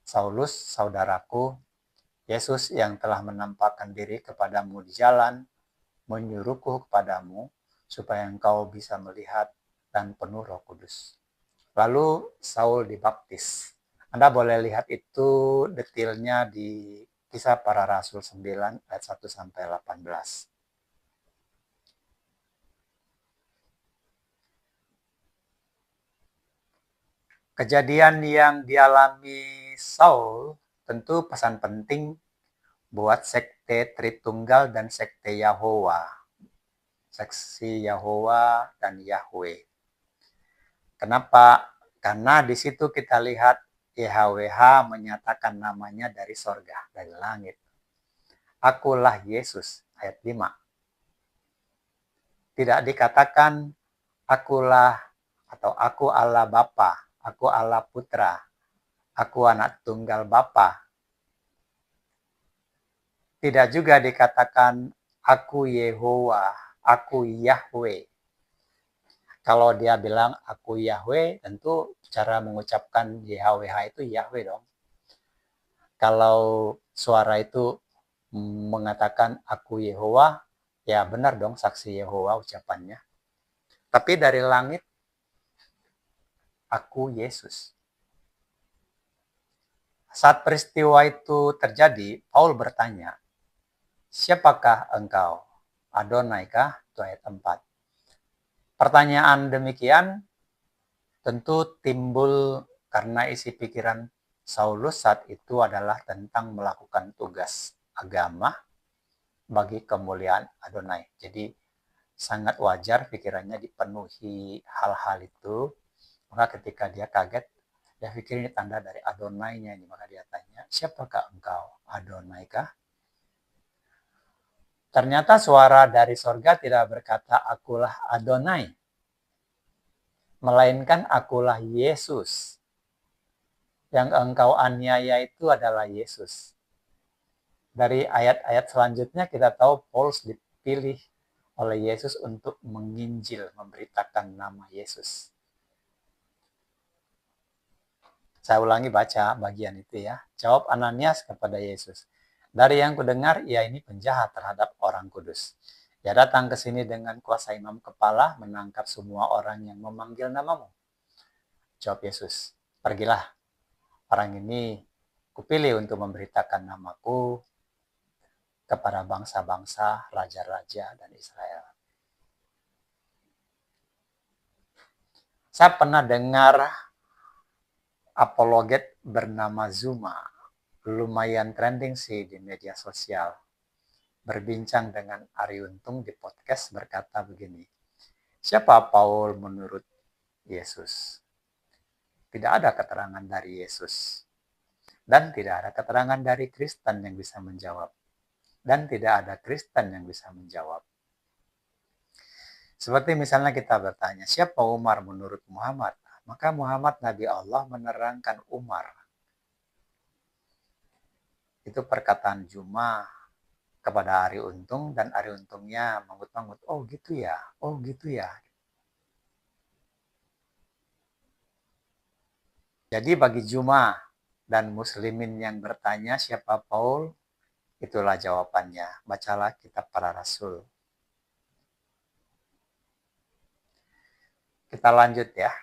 Saulus, saudaraku, Yesus yang telah menampakkan diri kepadamu di jalan, menyuruhku kepadamu, supaya engkau bisa melihat dan penuh Roh Kudus. Lalu Saul dibaptis. Anda boleh lihat itu detailnya di Kisah Para Rasul 9 ayat 1 sampai 18. Kejadian yang dialami Saul tentu pesan penting buat sekte Tritunggal dan sekte Yahowa. Seksi Yahowa dan Yahweh. Kenapa? Karena di situ kita lihat YHWH menyatakan namanya dari sorga, dari langit. akulah Yesus, ayat 5. Tidak dikatakan akulah atau aku Allah Bapa, aku Allah Putra, aku anak tunggal Bapa. Tidak juga dikatakan aku Yehowa, aku Yahweh. Kalau dia bilang aku Yahweh, tentu cara mengucapkan YHWH itu Yahweh dong. Kalau suara itu mengatakan aku Yehowa, ya benar dong saksi Yehowa ucapannya. Tapi dari langit, aku Yesus. Saat peristiwa itu terjadi, Paul bertanya, siapakah engkau? Adonai kah? Itu ayat 4. Pertanyaan demikian tentu timbul karena isi pikiran Saulus saat itu adalah tentang melakukan tugas agama bagi kemuliaan Adonai. Jadi sangat wajar pikirannya dipenuhi hal-hal itu. Maka ketika dia kaget, dia pikir ini tanda dari Adonai-nya ini. Maka dia tanya, siapakah engkau? Adonai kah? Ternyata suara dari sorga tidak berkata, akulah Adonai. Melainkan akulah Yesus. Yang engkau aniaya itu adalah Yesus. Dari ayat-ayat selanjutnya kita tahu Paulus dipilih oleh Yesus untuk menginjil, memberitakan nama Yesus. Saya ulangi baca bagian itu ya. Jawab Ananias kepada Yesus. Dari yang kudengar, ia ini penjahat terhadap orang kudus. Ia datang ke sini dengan kuasa imam kepala, menangkap semua orang yang memanggil namamu. Jawab Yesus, pergilah. Orang ini kupilih untuk memberitakan namaku kepada bangsa-bangsa, raja-raja, dan Israel. Saya pernah dengar apologet bernama Zuma. Lumayan trending sih di media sosial. Berbincang dengan Ari Untung di podcast berkata begini, siapa Paul menurut Yesus? Tidak ada keterangan dari Yesus. Dan tidak ada keterangan dari Kristen yang bisa menjawab. Dan tidak ada Kristen yang bisa menjawab. Seperti misalnya kita bertanya, siapa Umar menurut Muhammad? Maka Muhammad Nabi Allah menerangkan Umar. Itu perkataan Juma kepada Ari Untung, dan Ari Untungnya mangut-mangut, oh gitu ya, oh gitu ya. Jadi bagi Juma dan muslimin yang bertanya siapa Paul, itulah jawabannya. Bacalah kitab para rasul. Kita lanjut ya.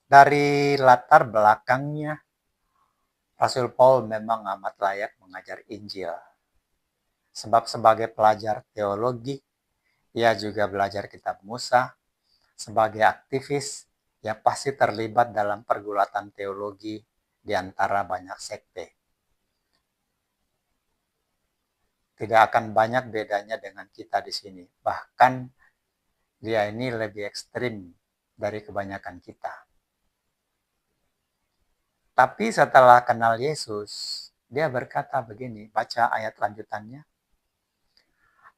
Dari latar belakangnya, Rasul Paul memang amat layak mengajar Injil. Sebab sebagai pelajar teologi, ia juga belajar kitab Musa. Sebagai aktivis, ia pasti terlibat dalam pergulatan teologi di antara banyak sekte. Tidak akan banyak bedanya dengan kita di sini. Bahkan dia ini lebih ekstrim dari kebanyakan kita. Tapi setelah kenal Yesus, dia berkata begini, baca ayat lanjutannya.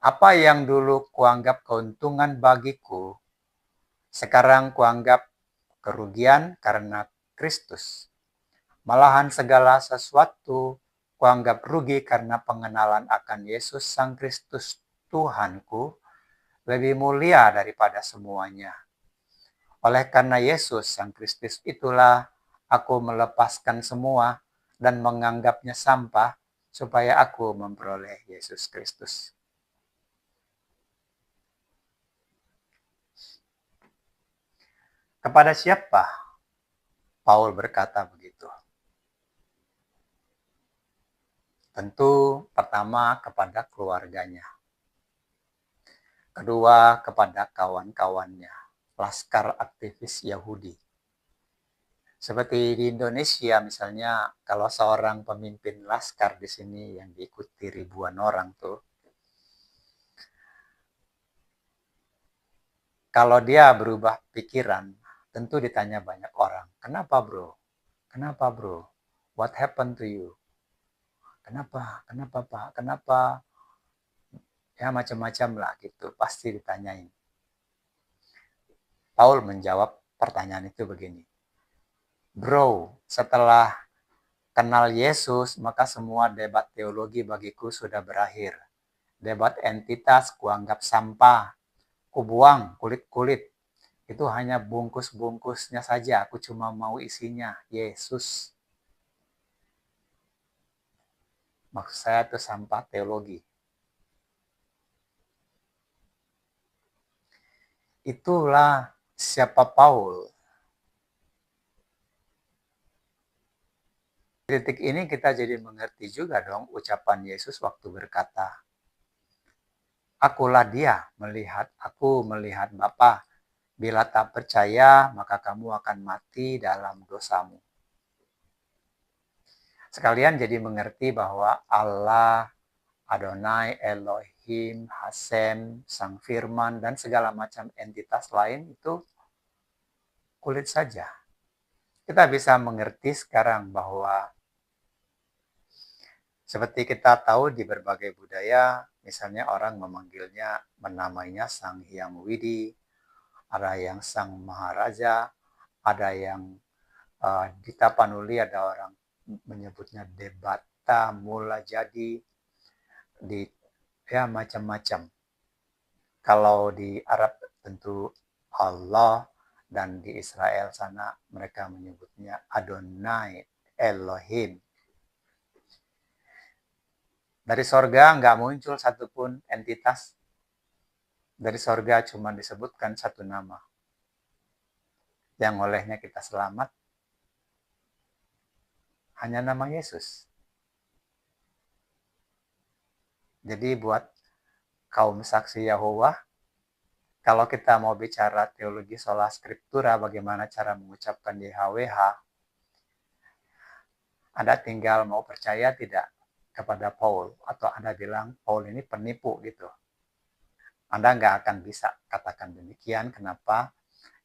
Apa yang dulu kuanggap keuntungan bagiku, sekarang kuanggap kerugian karena Kristus. Malahan segala sesuatu kuanggap rugi karena pengenalan akan Yesus Sang Kristus Tuhanku lebih mulia daripada semuanya. Oleh karena Yesus Sang Kristus itulah aku melepaskan semua dan menganggapnya sampah supaya aku memperoleh Yesus Kristus. Kepada siapa Paul berkata begitu? Tentu pertama kepada keluarganya. Kedua kepada kawan-kawannya, laskar aktivis Yahudi. Seperti di Indonesia misalnya, kalau seorang pemimpin laskar di sini yang diikuti ribuan orang tuh, kalau dia berubah pikiran, tentu ditanya banyak orang, kenapa bro? Kenapa bro? What happened to you? Kenapa? Kenapa Pak? Kenapa? Ya macam-macam lah gitu, pasti ditanyain. Paul menjawab pertanyaan itu begini. Bro, setelah kenal Yesus, maka semua debat teologi bagiku sudah berakhir. Debat entitas kuanggap sampah, kubuang kulit-kulit. Itu hanya bungkus-bungkusnya saja, aku cuma mau isinya, Yesus. Maksud saya itu sampah teologi. Itulah siapa Paul. Di titik ini kita jadi mengerti juga dong ucapan Yesus waktu berkata, Akulah dia, aku melihat Bapa. Bila tak percaya, maka kamu akan mati dalam dosamu. Sekalian jadi mengerti bahwa Allah, Adonai, Elohim, Hasem, Sang Firman, dan segala macam entitas lain itu kulit saja. Kita bisa mengerti sekarang bahwa seperti kita tahu di berbagai budaya, misalnya orang menamainya Sang Hyang Widi, ada yang Sang Maharaja, ada yang di Tapanuli ada orang menyebutnya Debata Mula Jadi, di ya macam-macam. Kalau di Arab tentu Allah, dan di Israel sana mereka menyebutnya Adonai, Elohim. Dari sorga nggak muncul satupun entitas. Dari sorga cuma disebutkan satu nama. Yang olehnya kita selamat. Hanya nama Yesus. Jadi buat kaum saksi Yahova, kalau kita mau bicara teologi sola scriptura, bagaimana cara mengucapkan YHWH, Anda tinggal mau percaya tidak kepada Paul, atau Anda bilang Paul ini penipu gitu. Anda nggak akan bisa katakan demikian. Kenapa?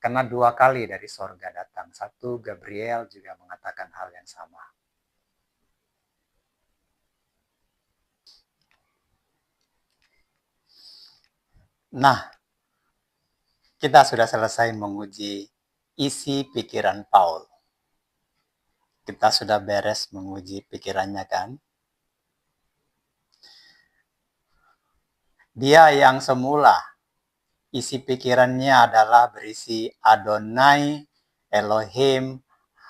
Karena 2 kali dari sorga datang. 1, Gabriel juga mengatakan hal yang sama. Nah, kita sudah selesai menguji isi pikiran Paul. Kita sudah beres menguji pikirannya kan? Dia yang semula isi pikirannya adalah berisi Adonai, Elohim,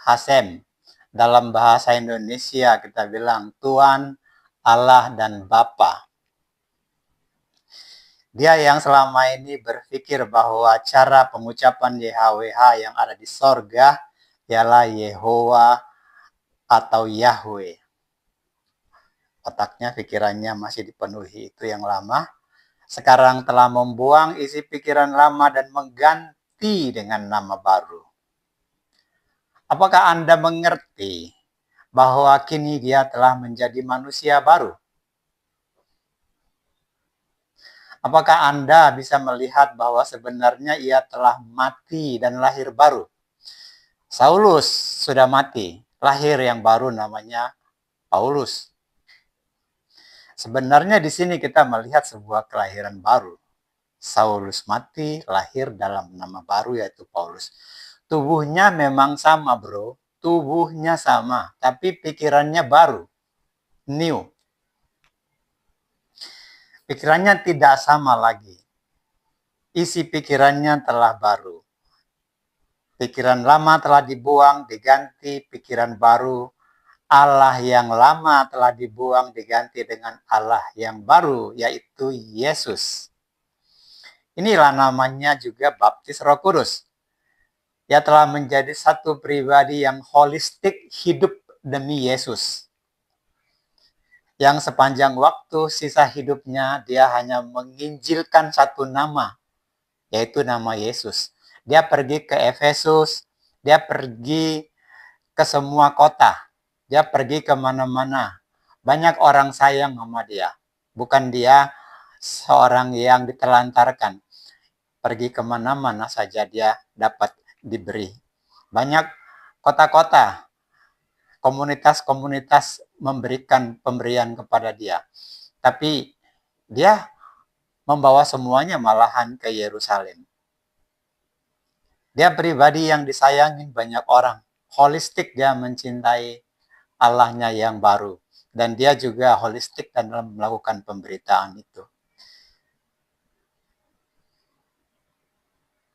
Hasem. Dalam bahasa Indonesia kita bilang Tuhan, Allah, dan Bapa. Dia yang selama ini berpikir bahwa cara pengucapan YHWH yang ada di sorga ialah Yehowa atau Yahweh. Otaknya, pikirannya masih dipenuhi itu yang lama. Sekarang telah membuang isi pikiran lama dan mengganti dengan nama baru. Apakah Anda mengerti bahwa kini dia telah menjadi manusia baru? Apakah Anda bisa melihat bahwa sebenarnya ia telah mati dan lahir baru? Saulus sudah mati, lahir yang baru namanya Paulus. Sebenarnya di sini kita melihat sebuah kelahiran baru. Saulus mati, lahir dalam nama baru yaitu Paulus. Tubuhnya memang sama bro, tubuhnya sama, tapi pikirannya baru, new. Pikirannya tidak sama lagi. Isi pikirannya telah baru. Pikiran lama telah dibuang, diganti pikiran baru. Allah yang lama telah dibuang, diganti dengan Allah yang baru, yaitu Yesus. Inilah namanya juga baptis Roh Kudus. Ia telah menjadi satu pribadi yang holistik hidup demi Yesus. Yang sepanjang waktu sisa hidupnya dia hanya menginjilkan satu nama, yaitu nama Yesus. Dia pergi ke Efesus, dia pergi ke semua kota, dia pergi kemana-mana. Banyak orang sayang sama dia. Bukan dia seorang yang ditelantarkan. Pergi kemana-mana saja dia dapat diberi. Banyak kota-kota komunitas-komunitas memberikan pemberian kepada dia. Tapi dia membawa semuanya malahan ke Yerusalem. Dia pribadi yang disayangi banyak orang. Holistik dia mencintai Allahnya yang baru. Dan dia juga holistik dalam melakukan pemberitaan itu.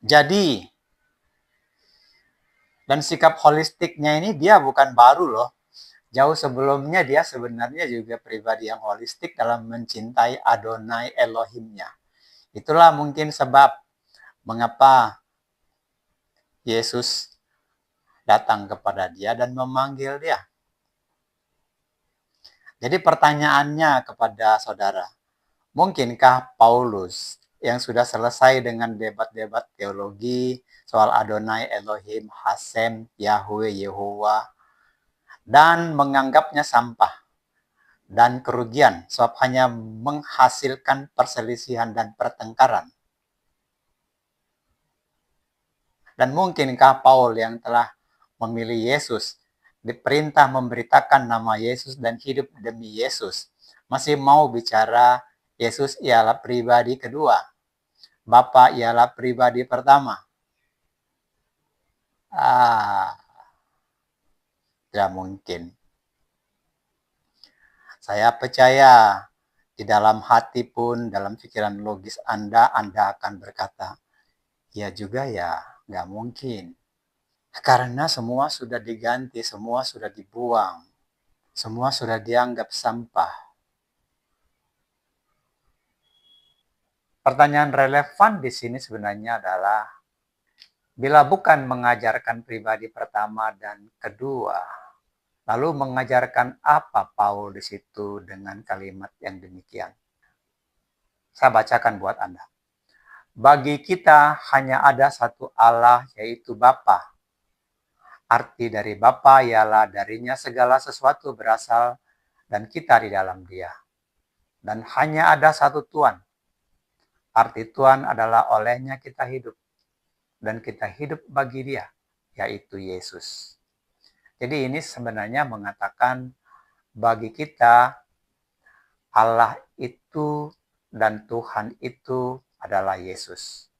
Jadi, dan sikap holistiknya ini dia bukan baru loh. Jauh sebelumnya dia sebenarnya juga pribadi yang holistik dalam mencintai Adonai Elohimnya. Itulah mungkin sebab mengapa Yesus datang kepada dia dan memanggil dia. Jadi pertanyaannya kepada saudara, mungkinkah Paulus yang sudah selesai dengan debat-debat teologi soal Adonai, Elohim, Hasem, Yahweh, Yehovah, dan menganggapnya sampah dan kerugian sebab hanya menghasilkan perselisihan dan pertengkaran. Dan mungkinkah Paul yang telah memilih Yesus, diperintah memberitakan nama Yesus dan hidup demi Yesus, masih mau bicara Yesus ialah pribadi kedua, Bapa ialah pribadi pertama? Tidak mungkin. Saya percaya di dalam hati pun, dalam pikiran logis Anda akan berkata, ya juga ya, nggak mungkin. Karena semua sudah diganti, semua sudah dibuang, semua sudah dianggap sampah. Pertanyaan relevan di sini sebenarnya adalah, bila bukan mengajarkan pribadi pertama dan kedua, lalu mengajarkan apa Paul di situ dengan kalimat yang demikian? Saya bacakan buat Anda. Bagi kita hanya ada satu Allah, yaitu Bapa. Arti dari Bapa ialah darinya segala sesuatu berasal dan kita di dalam Dia. Dan hanya ada satu Tuhan. Arti Tuhan adalah olehnya kita hidup. Dan kita hidup bagi Dia, yaitu Yesus. Jadi ini sebenarnya mengatakan bagi kita Allah itu dan Tuhan itu adalah Yesus.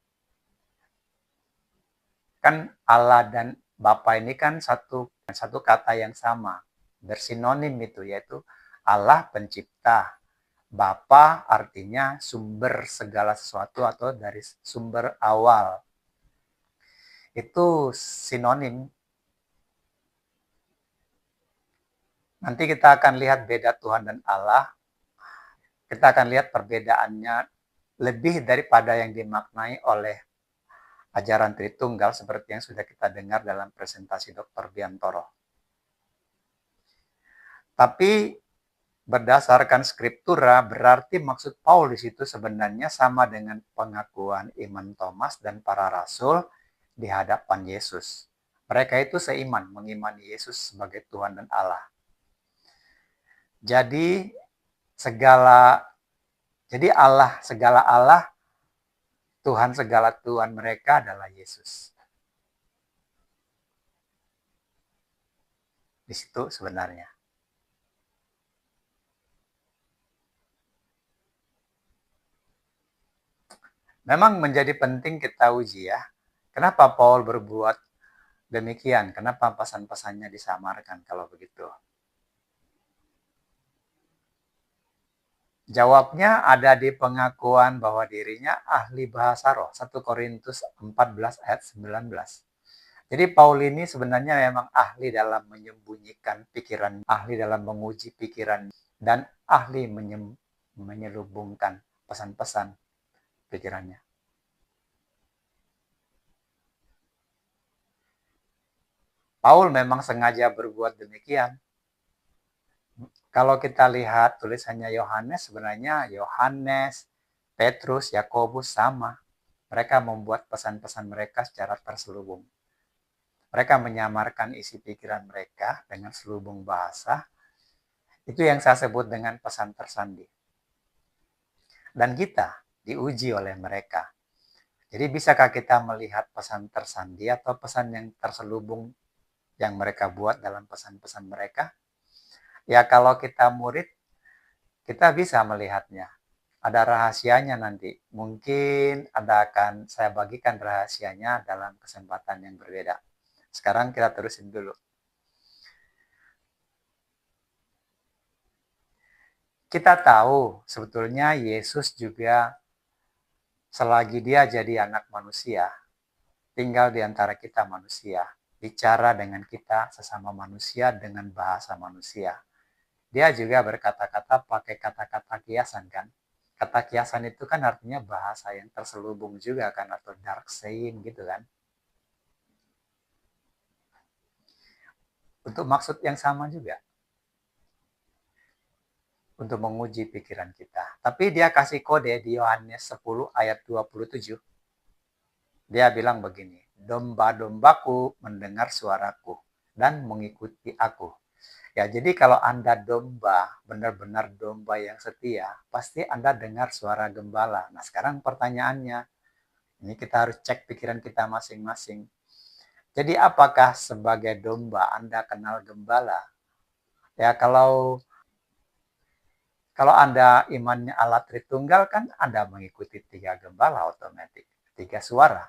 Kan Allah dan Bapa ini kan satu kata yang sama, bersinonim itu, yaitu Allah pencipta. Bapa artinya sumber segala sesuatu atau dari sumber awal. Itu sinonim. Nanti kita akan lihat beda Tuhan dan Allah. Kita akan lihat perbedaannya lebih daripada yang dimaknai oleh ajaran Tritunggal seperti yang sudah kita dengar dalam presentasi Dr. Biantoro. Tapi berdasarkan skriptura berarti maksud Paul di situ sebenarnya sama dengan pengakuan iman Thomas dan para rasul di hadapan Yesus. Mereka itu seiman mengimani Yesus sebagai Tuhan dan Allah. Jadi Allah segala Allah, Tuhan segala Tuhan mereka adalah Yesus. Di situ sebenarnya. Memang menjadi penting kita uji ya. Kenapa Paul berbuat demikian? Kenapa pesan-pesannya disamarkan kalau begitu? Jawabnya ada di pengakuan bahwa dirinya ahli bahasa roh. 1 Korintus 14 ayat 19. Jadi Paul ini sebenarnya memang ahli dalam menyembunyikan pikiran, ahli dalam menguji pikiran, dan ahli menyelubungkan pesan-pesan pikirannya. Paul memang sengaja berbuat demikian. Kalau kita lihat tulisannya Yohanes, sebenarnya Yohanes, Petrus, Yakobus sama. Mereka membuat pesan-pesan mereka secara terselubung. Mereka menyamarkan isi pikiran mereka dengan selubung bahasa. Itu yang saya sebut dengan pesan tersandi. Dan kita diuji oleh mereka. Jadi bisakah kita melihat pesan tersandi atau pesan yang terselubung yang mereka buat dalam pesan-pesan mereka? Ya kalau kita murid, kita bisa melihatnya. Ada rahasianya nanti. Mungkin akan saya bagikan rahasianya dalam kesempatan yang berbeda. Sekarang kita terusin dulu. Kita tahu sebetulnya Yesus juga selagi dia jadi anak manusia, tinggal di antara kita manusia, bicara dengan kita sesama manusia dengan bahasa manusia. Dia juga berkata-kata pakai kata-kata kiasan kan. Kata kiasan itu kan artinya bahasa yang terselubung juga kan, atau dark saying gitu kan. Untuk maksud yang sama juga. Untuk menguji pikiran kita. Tapi dia kasih kode di Yohanes 10 ayat 27. Dia bilang begini, domba-dombaku mendengar suaraku dan mengikuti aku. Ya, jadi kalau Anda domba, benar-benar domba yang setia, pasti Anda dengar suara gembala. Nah, sekarang pertanyaannya, ini kita harus cek pikiran kita masing-masing. Jadi apakah sebagai domba Anda kenal gembala? Ya, kalau Anda imannya Allah Tritunggal, kan Anda mengikuti 3 gembala otomatis, 3 suara.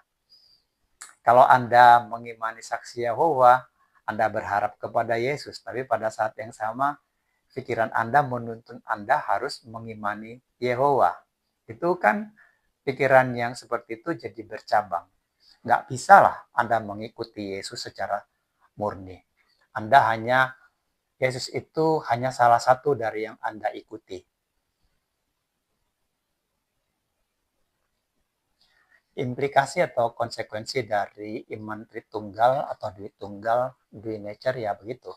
Kalau Anda mengimani saksi Yehova, Anda berharap kepada Yesus, tapi pada saat yang sama, pikiran Anda menuntun Anda harus mengimani Yehova. Itu kan pikiran yang seperti itu jadi bercabang. Nggak bisa lah Anda mengikuti Yesus secara murni. Yesus itu hanya salah satu dari yang Anda ikuti. Implikasi atau konsekuensi dari iman Tritunggal atau Dwitunggal, Dwinature ya begitu.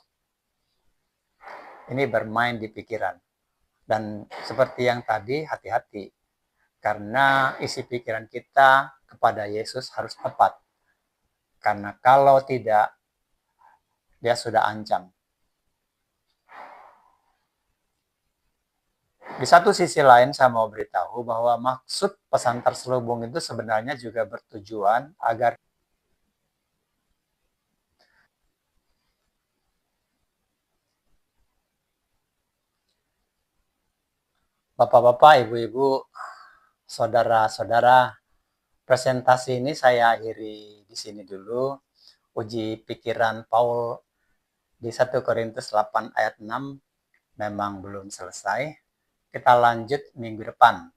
Ini bermain di pikiran. Dan seperti yang tadi, hati-hati. Karena isi pikiran kita kepada Yesus harus tepat. Karena kalau tidak, dia sudah ancam. Di satu sisi lain saya mau beritahu bahwa maksud pesan terselubung itu sebenarnya juga bertujuan agar Bapak-bapak, Ibu-ibu, saudara-saudara, presentasi ini saya akhiri di sini dulu. Uji pikiran Paul di 1 Korintus 8 ayat 6 memang belum selesai. Kita lanjut minggu depan.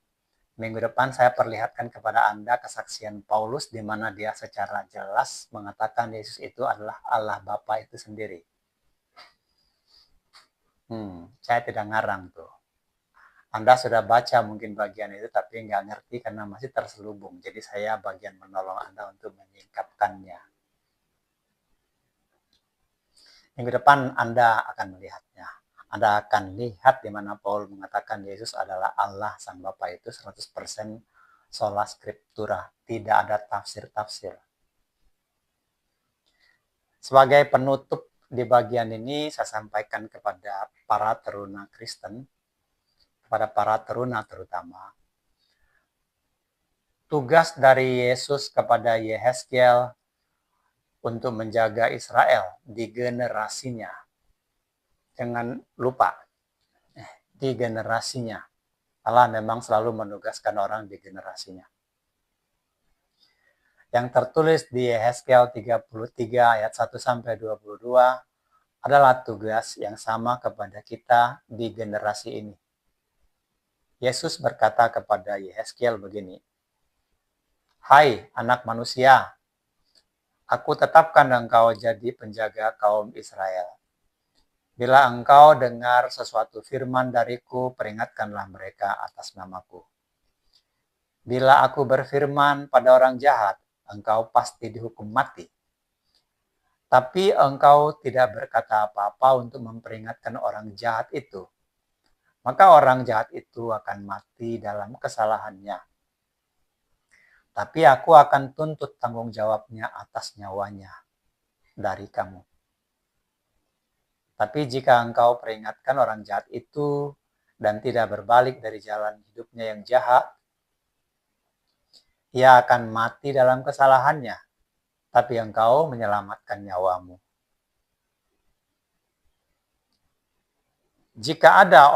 Minggu depan saya perlihatkan kepada Anda kesaksian Paulus di mana dia secara jelas mengatakan Yesus itu adalah Allah Bapa itu sendiri. Saya tidak ngarang tuh. Anda sudah baca mungkin bagian itu tapi nggak ngerti karena masih terselubung. Jadi saya bagian menolong Anda untuk menyingkapkannya. Minggu depan Anda akan melihatnya. Anda akan lihat di mana Paul mengatakan Yesus adalah Allah Sang Bapa itu 100% sola scriptura. Tidak ada tafsir-tafsir. Sebagai penutup di bagian ini saya sampaikan kepada para teruna Kristen, kepada para teruna terutama. Tugas dari Yesus kepada Yehezkiel untuk menjaga Israel di generasinya. Jangan lupa, di generasinya. Allah memang selalu menugaskan orang di generasinya. Yang tertulis di Yehezkiel 33 ayat 1-22 adalah tugas yang sama kepada kita di generasi ini. Yesus berkata kepada Yehezkiel begini, "Hai anak manusia, Aku tetapkan engkau jadi penjaga kaum Israel. Bila engkau dengar sesuatu firman dariku, peringatkanlah mereka atas namaku. Bila aku berfirman pada orang jahat, engkau pasti dihukum mati. Tapi engkau tidak berkata apa-apa untuk memperingatkan orang jahat itu. Maka orang jahat itu akan mati dalam kesalahannya. Tapi aku akan tuntut tanggung jawabnya atas nyawanya dari kamu. Tapi jika engkau peringatkan orang jahat itu dan tidak berbalik dari jalan hidupnya yang jahat, ia akan mati dalam kesalahannya, tapi engkau menyelamatkan nyawamu. Jika ada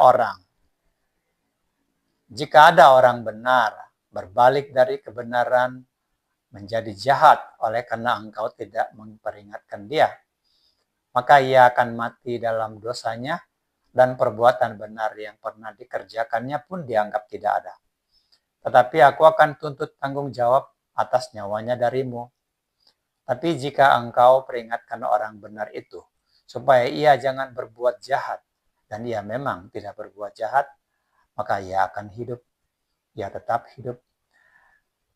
orang benar berbalik dari kebenaran menjadi jahat oleh karena engkau tidak memperingatkan dia, maka ia akan mati dalam dosanya dan perbuatan benar yang pernah dikerjakannya pun dianggap tidak ada. Tetapi aku akan tuntut tanggung jawab atas nyawanya darimu. Tapi jika engkau peringatkan orang benar itu, supaya ia jangan berbuat jahat, dan ia memang tidak berbuat jahat, maka ia akan hidup. Ia tetap hidup,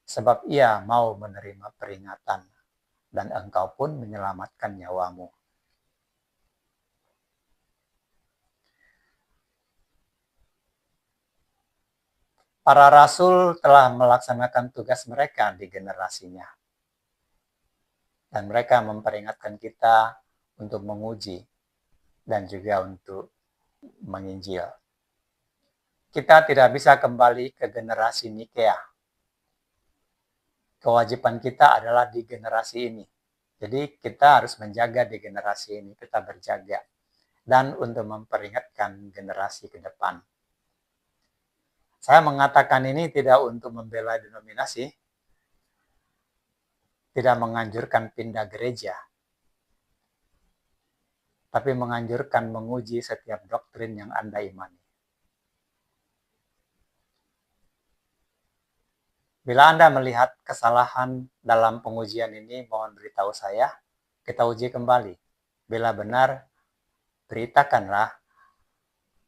sebab ia mau menerima peringatan, dan engkau pun menyelamatkan nyawamu. Para rasul telah melaksanakan tugas mereka di generasinya. Dan mereka memperingatkan kita untuk menguji dan juga untuk menginjil. Kita tidak bisa kembali ke generasi Nikea. Kewajiban kita adalah di generasi ini. Jadi kita harus menjaga di generasi ini, kita berjaga. Dan untuk memperingatkan generasi ke depan. Saya mengatakan ini tidak untuk membela denominasi, tidak menganjurkan pindah gereja, tapi menganjurkan menguji setiap doktrin yang Anda imani. Bila Anda melihat kesalahan dalam pengujian ini, mohon beritahu saya, kita uji kembali. Bila benar, beritakanlah,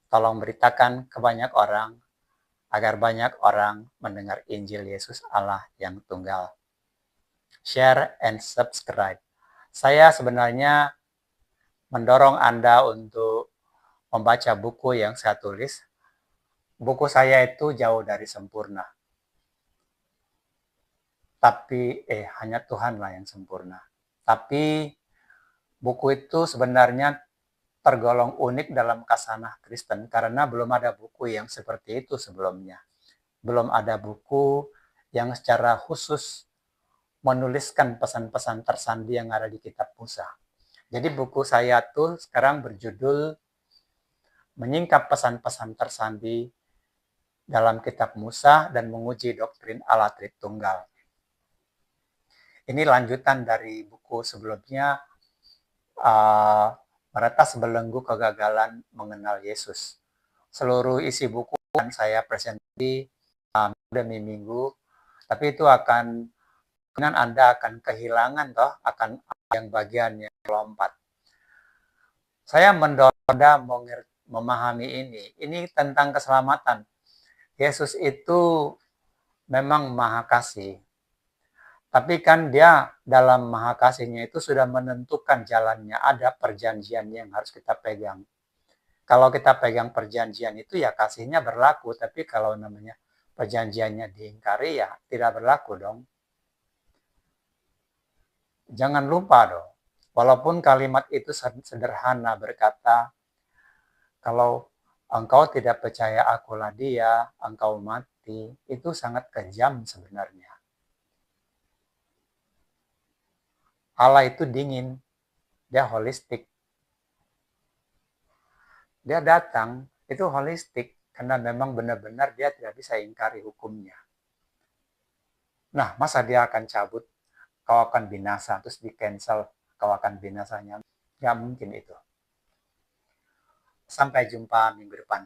tolong beritakan ke banyak orang, agar banyak orang mendengar Injil Yesus Allah yang tunggal. Share and subscribe. Saya sebenarnya mendorong Anda untuk membaca buku yang saya tulis. Buku saya itu jauh dari sempurna. Tapi hanya Tuhanlah yang sempurna. Tapi buku itu sebenarnya tergolong unik dalam kasanah Kristen karena belum ada buku yang seperti itu sebelumnya. Belum ada buku yang secara khusus menuliskan pesan-pesan tersandi yang ada di kitab Musa. Jadi buku saya tuh sekarang berjudul Menyingkap Pesan-pesan Tersandi dalam kitab Musa dan Menguji Doktrin Allah Tritunggal. Ini lanjutan dari buku sebelumnya, Meretas Belenggu Kegagalan Mengenal Yesus. Seluruh isi buku akan saya presentasi demi minggu, tapi itu akan dengan Anda akan kehilangan akan yang bagian yang lompat. Saya mendorong Anda memahami ini. Ini tentang keselamatan. Yesus itu memang Maha Kasih. Tapi kan dia dalam Maha Kasihnya itu sudah menentukan jalannya. Ada perjanjian yang harus kita pegang. Kalau kita pegang perjanjian itu ya kasihnya berlaku. Tapi kalau namanya perjanjiannya diingkari ya tidak berlaku dong. Jangan lupa dong, walaupun kalimat itu sederhana berkata, kalau engkau tidak percaya akulah dia, engkau mati, itu sangat kejam sebenarnya. Allah itu dingin, dia holistik. Dia datang, itu holistik, karena memang benar-benar dia tidak bisa ingkari hukumnya. Nah, masa dia akan cabut, kau akan binasa, terus di-cancel, kau akan binasanya. Nggak mungkin itu. Sampai jumpa minggu depan.